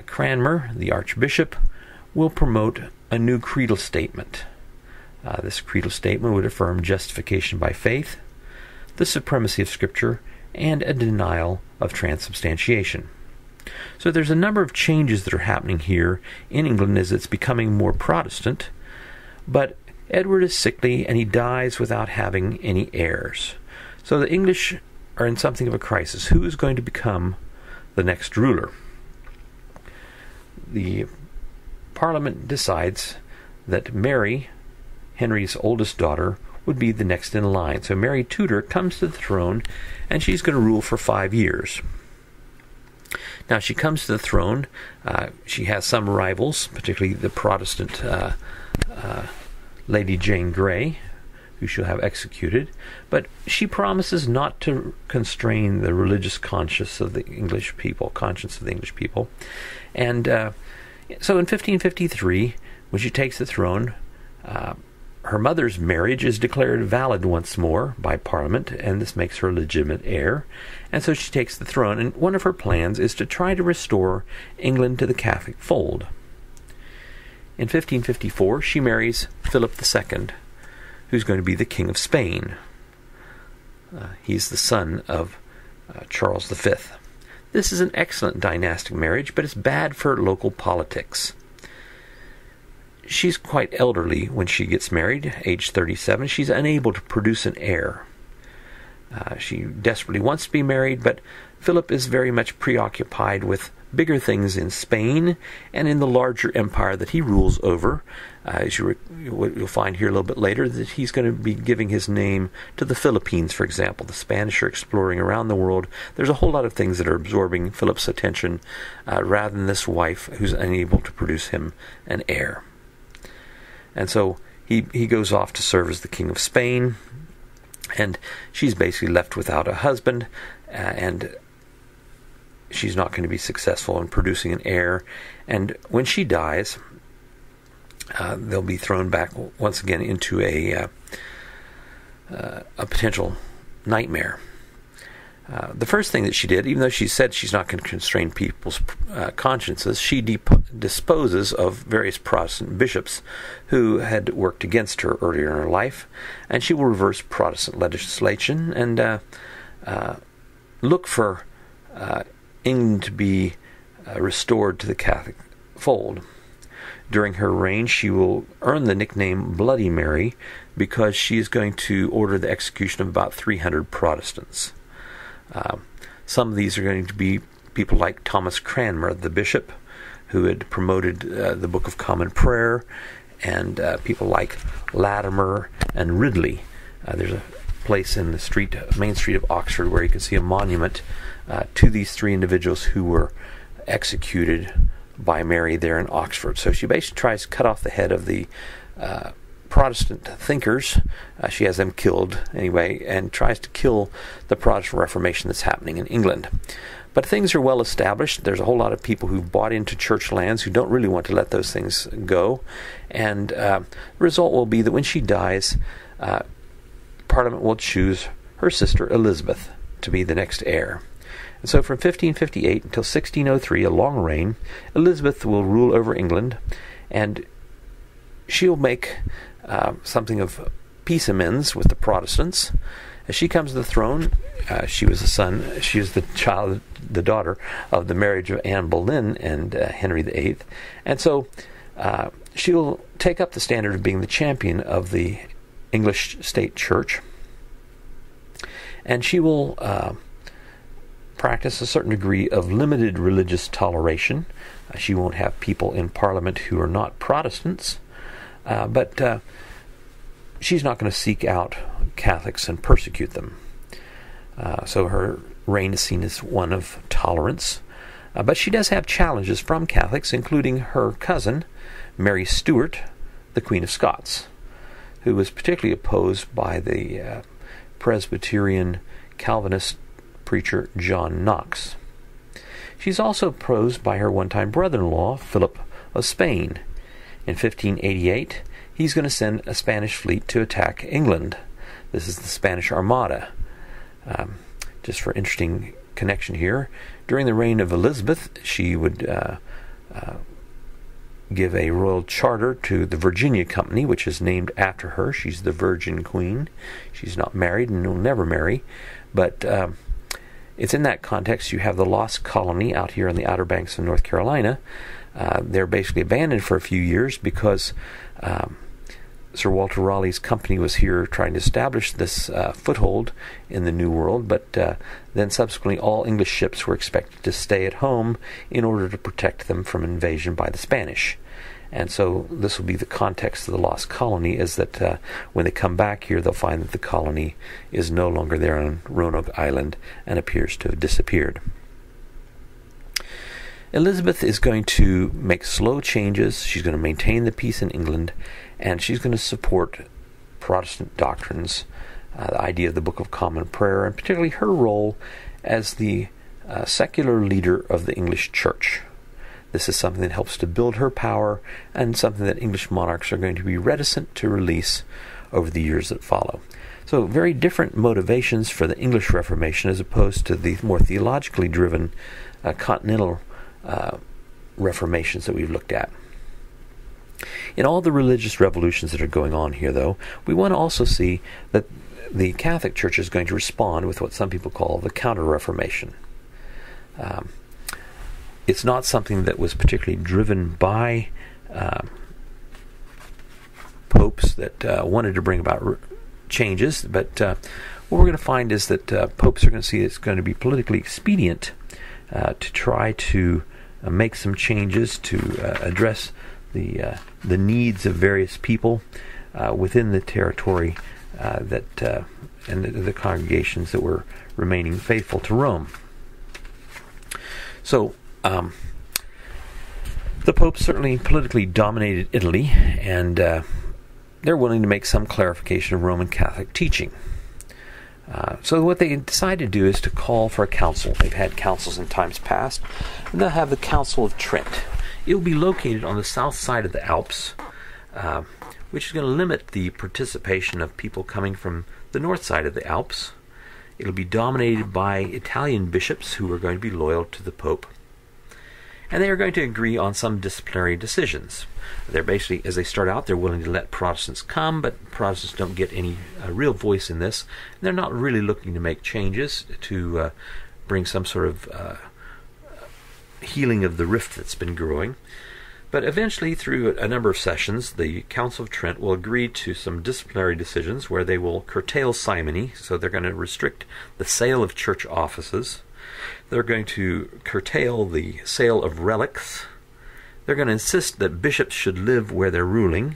Cranmer, the Archbishop, will promote a new creedal statement. This creedal statement would affirm justification by faith, the supremacy of Scripture, and a denial of transubstantiation. So there's a number of changes that are happening here in England as it's becoming more Protestant, but Edward is sickly and he dies without having any heirs. So the English are in something of a crisis. Who is going to become the next ruler? The Parliament decides that Mary, Henry's oldest daughter, would be the next in line. So Mary Tudor comes to the throne, and she's going to rule for 5 years. Now, she comes to the throne. She has some rivals, particularly the Protestant Lady Jane Grey, who she'll have executed. But she promises not to constrain the religious conscience of the English people. And so in 1553, when she takes the throne, her mother's marriage is declared valid once more by Parliament, and this makes her a legitimate heir. And so she takes the throne, and one of her plans is to try to restore England to the Catholic fold. In 1554, she marries Philip II, who's going to be the King of Spain. He's the son of Charles V. This is an excellent dynastic marriage, but it's bad for local politics. She's quite elderly when she gets married, age 37. She's unable to produce an heir. She desperately wants to be married, but Philip is very much preoccupied with bigger things in Spain and in the larger empire that he rules over. You'll find here a little bit later that he's going to be giving his name to the Philippines, for example. The Spanish are exploring around the world. There's a whole lot of things that are absorbing Philip's attention rather than this wife who's unable to produce him an heir. And so he goes off to serve as the King of Spain, and she's basically left without a husband, and she's not going to be successful in producing an heir. And when she dies, they'll be thrown back once again into a potential nightmare. The first thing that she did, even though she said she's not going to constrain people's consciences, she disposes of various Protestant bishops who had worked against her earlier in her life, and she will reverse Protestant legislation and look for England to be restored to the Catholic fold. During her reign, she will earn the nickname Bloody Mary because she is going to order the execution of about 300 Protestants. Some of these are going to be people like Thomas Cranmer, the bishop, who had promoted the Book of Common Prayer, and people like Latimer and Ridley. There's a place in the main street of Oxford where you can see a monument to these three individuals who were executed by Mary there in Oxford. So she basically tries to cut off the head of the Protestant thinkers. She has them killed anyway, and tries to kill the Protestant Reformation that's happening in England. But things are well established. There's a whole lot of people who've bought into church lands who don't really want to let those things go. And the result will be that when she dies, Parliament will choose her sister Elizabeth to be the next heir. And so from 1558 until 1603, a long reign, Elizabeth will rule over England, and she'll make something of peace amends with the Protestants. As she comes to the throne, she was the daughter of the marriage of Anne Boleyn and Henry VIII. And so she'll take up the standard of being the champion of the English state church. And she will practice a certain degree of limited religious toleration. She won't have people in Parliament who are not Protestants, but she's not going to seek out Catholics and persecute them. So her reign is seen as one of tolerance. But she does have challenges from Catholics, including her cousin, Mary Stuart, the Queen of Scots, who was particularly opposed by the Presbyterian Calvinist preacher John Knox. She's also opposed by her one-time brother-in-law, Philip of Spain. In 1588, he's going to send a Spanish fleet to attack England. This is the Spanish Armada. Just for interesting connection here, during the reign of Elizabeth, she would give a royal charter to the Virginia Company, which is named after her. She's the Virgin Queen. She's not married and will never marry, but it's in that context you have the Lost Colony out here on the Outer Banks of North Carolina. They're basically abandoned for a few years because Sir Walter Raleigh's company was here trying to establish this foothold in the New World, but then subsequently all English ships were expected to stay at home in order to protect them from invasion by the Spanish. And so this will be the context of the Lost Colony, is that when they come back here, they'll find that the colony is no longer there on Roanoke Island and appears to have disappeared. Elizabeth is going to make slow changes. She's going to maintain the peace in England, and she's going to support Protestant doctrines, the idea of the Book of Common Prayer, and particularly her role as the secular leader of the English Church. This is something that helps to build her power, and something that English monarchs are going to be reticent to release over the years that follow. So very different motivations for the English Reformation as opposed to the more theologically driven continental reformations that we've looked at. In all the religious revolutions that are going on here, though, we want to also see that the Catholic Church is going to respond with what some people call the Counter-Reformation. It's not something that was particularly driven by popes that wanted to bring about changes, but what we're going to find is that popes are going to see it's going to be politically expedient to try to make some changes to address the needs of various people within the territory and the congregations that were remaining faithful to Rome. So the popes certainly politically dominated Italy, and they're willing to make some clarification of Roman Catholic teaching. So what they decided to do is to call for a council. They've had councils in times past, and they'll have the Council of Trent. It will be located on the south side of the Alps, which is going to limit the participation of people coming from the north side of the Alps. It'll be dominated by Italian bishops who are going to be loyal to the Pope. And they are going to agree on some disciplinary decisions. They're basically, as they start out, they're willing to let Protestants come, but Protestants don't get any real voice in this. They're not really looking to make changes to bring some sort of healing of the rift that's been growing. But eventually, through a number of sessions, the Council of Trent will agree to some disciplinary decisions where they will curtail simony, so they're going to restrict the sale of church offices. They're going to curtail the sale of relics. They're going to insist that bishops should live where they're ruling.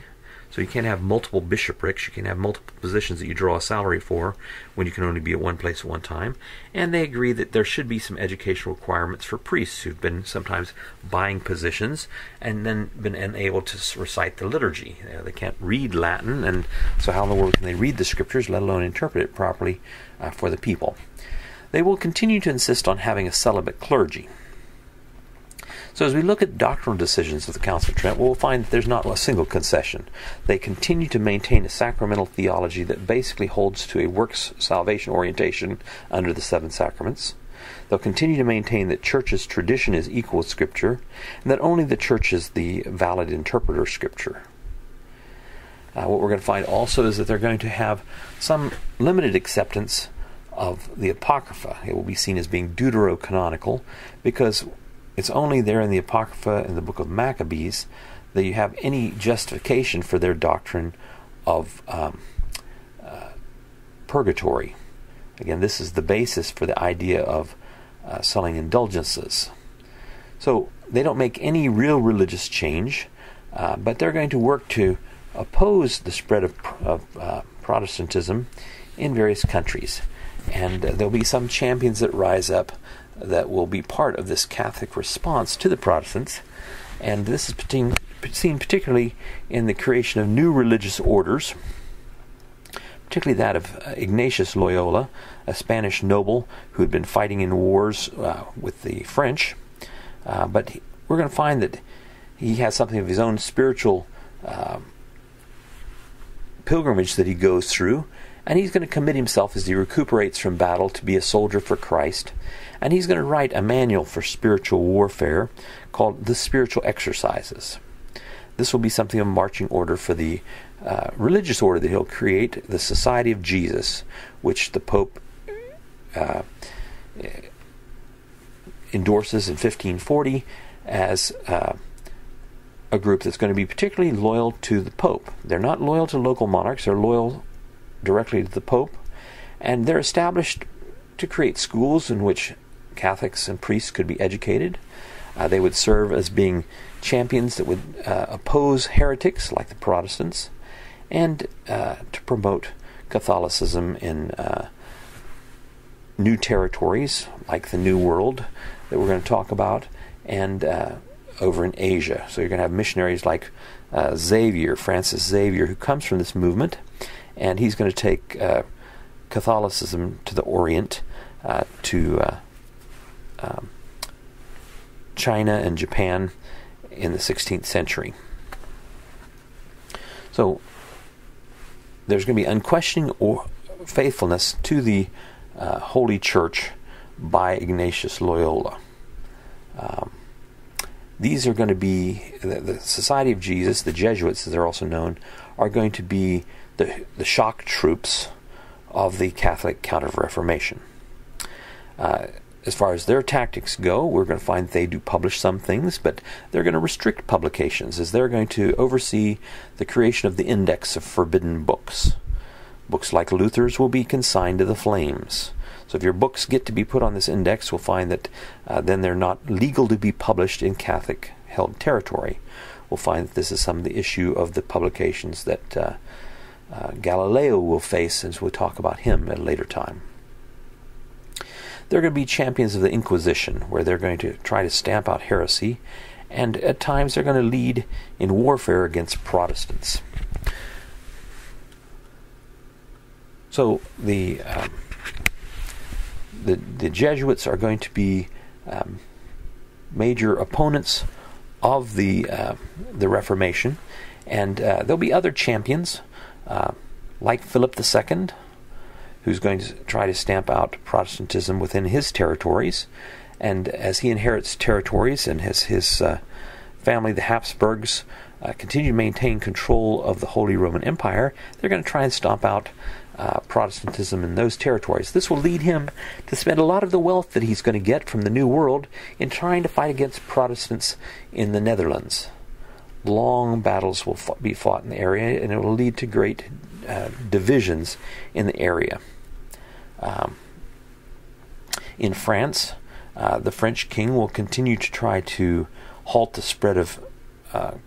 So you can't have multiple bishoprics. You can have multiple positions that you draw a salary for when you can only be at one place at one time. And they agree that there should be some educational requirements for priests who've been sometimes buying positions and then been unable to recite the liturgy. They can't read Latin, and so how in the world can they read the scriptures, let alone interpret it properly for the people? They will continue to insist on having a celibate clergy. So as we look at doctrinal decisions of the Council of Trent, we'll find that there's not a single concession. They continue to maintain a sacramental theology that basically holds to a works salvation orientation under the seven sacraments. They'll continue to maintain that Church's tradition is equal with Scripture, and that only the Church is the valid interpreter of Scripture. What we're going to find also is that they're going to have some limited acceptance of the Apocrypha. It will be seen as being deuterocanonical, because it's only there in the Apocrypha in the book of Maccabees that you have any justification for their doctrine of purgatory. Again, this is the basis for the idea of selling indulgences. So they don't make any real religious change, but they're going to work to oppose the spread of Protestantism in various countries. And there'll be some champions that rise up that will be part of this Catholic response to the Protestants. And this is seen particularly in the creation of new religious orders, particularly that of Ignatius Loyola, a Spanish noble who had been fighting in wars with the French. But we're going to find that he has something of his own spiritual pilgrimage that he goes through, and he's going to commit himself as he recuperates from battle to be a soldier for Christ. And he's going to write a manual for spiritual warfare called The Spiritual Exercises. This will be something of a marching order for the religious order that he'll create, the Society of Jesus, which the Pope endorses in 1540 as a group that's going to be particularly loyal to the Pope. They're not loyal to local monarchs, they're loyal directly to the Pope, and they're established to create schools in which Catholics and priests could be educated. They would serve as being champions that would oppose heretics like the Protestants, and to promote Catholicism in new territories like the New World that we're going to talk about, and over in Asia. So you're going to have missionaries like Francis Xavier, who comes from this movement, and he's going to take Catholicism to the Orient, to China and Japan in the 16th century. So there's going to be unquestioning faithfulness to the Holy Church by Ignatius Loyola. These are going to be, the Society of Jesus, the Jesuits as they're also known, are going to be the shock troops of the Catholic Counter-Reformation. As far as their tactics go, we're going to find they do publish some things, but they're going to restrict publications, as they're going to oversee the creation of the Index of Forbidden Books. Books like Luther's will be consigned to the flames. So if your books get to be put on this index, we'll find that then they're not legal to be published in Catholic-held territory. We'll find that this is some of the issue of the publications that Galileo will face, as we'll talk about him at a later time. They're going to be champions of the Inquisition, where they're going to try to stamp out heresy, and at times they're going to lead in warfare against Protestants. So the Jesuits are going to be major opponents of the Reformation, and there'll be other champions like Philip II, who's going to try to stamp out Protestantism within his territories. And as he inherits territories and his family, the Habsburgs, continue to maintain control of the Holy Roman Empire, they're going to try and stomp out Protestantism in those territories. This will lead him to spend a lot of the wealth that he's going to get from the New World in trying to fight against Protestants in the Netherlands. Long battles will be fought in the area, and it will lead to great divisions in the area. In France, the French king will continue to try to halt the spread of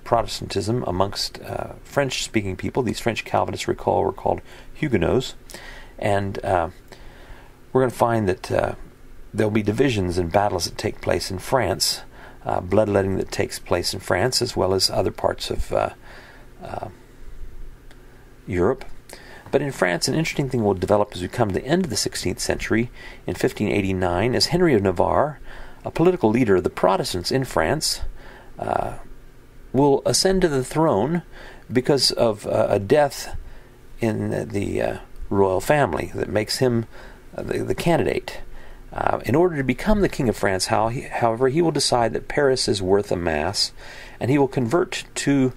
Protestantism amongst French-speaking people. These French Calvinists, recall, were called Huguenots. And we're going to find that there'll be divisions and battles that take place in France, bloodletting that takes place in France, as well as other parts of Europe. But in France, an interesting thing will develop as we come to the end of the 16th century, in 1589, as Henry of Navarre, a political leader of the Protestants in France, will ascend to the throne because of a death in the royal family that makes him the candidate. In order to become the King of France, however, he will decide that Paris is worth a mass, and he will convert to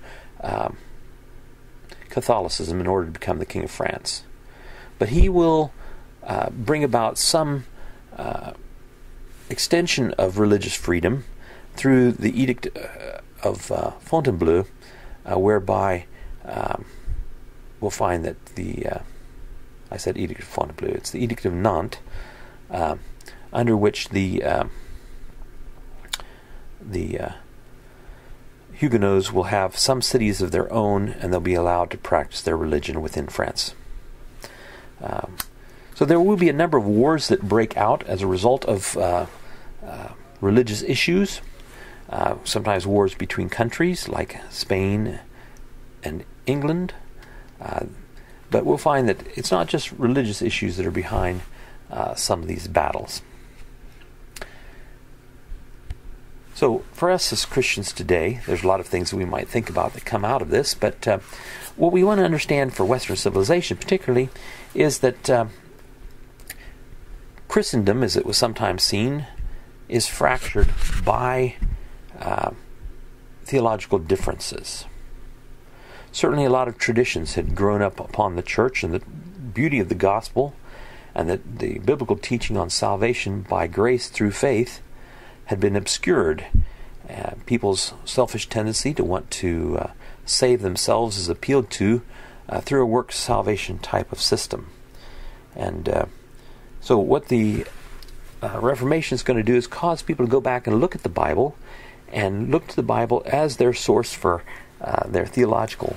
Catholicism in order to become the King of France. But he will bring about some extension of religious freedom through the Edict of Fontainebleau, whereby we'll find that I said Edict of Fontainebleau. It's the Edict of Nantes, under which the Huguenots will have some cities of their own, and they'll be allowed to practice their religion within France. So there will be a number of wars that break out as a result of religious issues. Sometimes wars between countries like Spain and England. But we'll find that it's not just religious issues that are behind some of these battles. So for us as Christians today, there's a lot of things that we might think about that come out of this, but what we want to understand for Western civilization particularly is that Christendom, as it was sometimes seen, is fractured by theological differences. Certainly a lot of traditions had grown up upon the church, and the beauty of the gospel and the biblical teaching on salvation by grace through faith had been obscured. People's selfish tendency to want to save themselves is appealed to through a works salvation type of system. And so what the Reformation is going to do is cause people to go back and look at the Bible, and look to the Bible as their source for their theological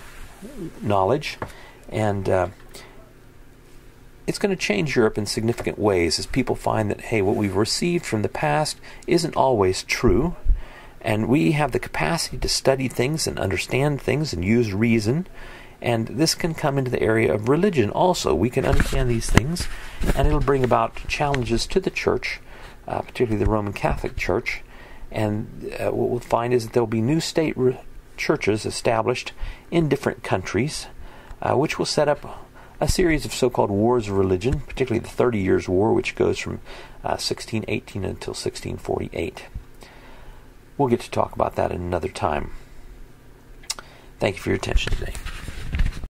knowledge. And it's going to change Europe in significant ways as people find that, hey, what we've received from the past isn't always true, and we have the capacity to study things and understand things and use reason, and this can come into the area of religion also. We can understand these things, and it'll bring about challenges to the church, particularly the Roman Catholic Church, and what we'll find is that there will be new state churches established in different countries, which will set up a series of so-called wars of religion, particularly the 30 Years' War, which goes from 1618 until 1648. We'll get to talk about that in another time. Thank you for your attention today.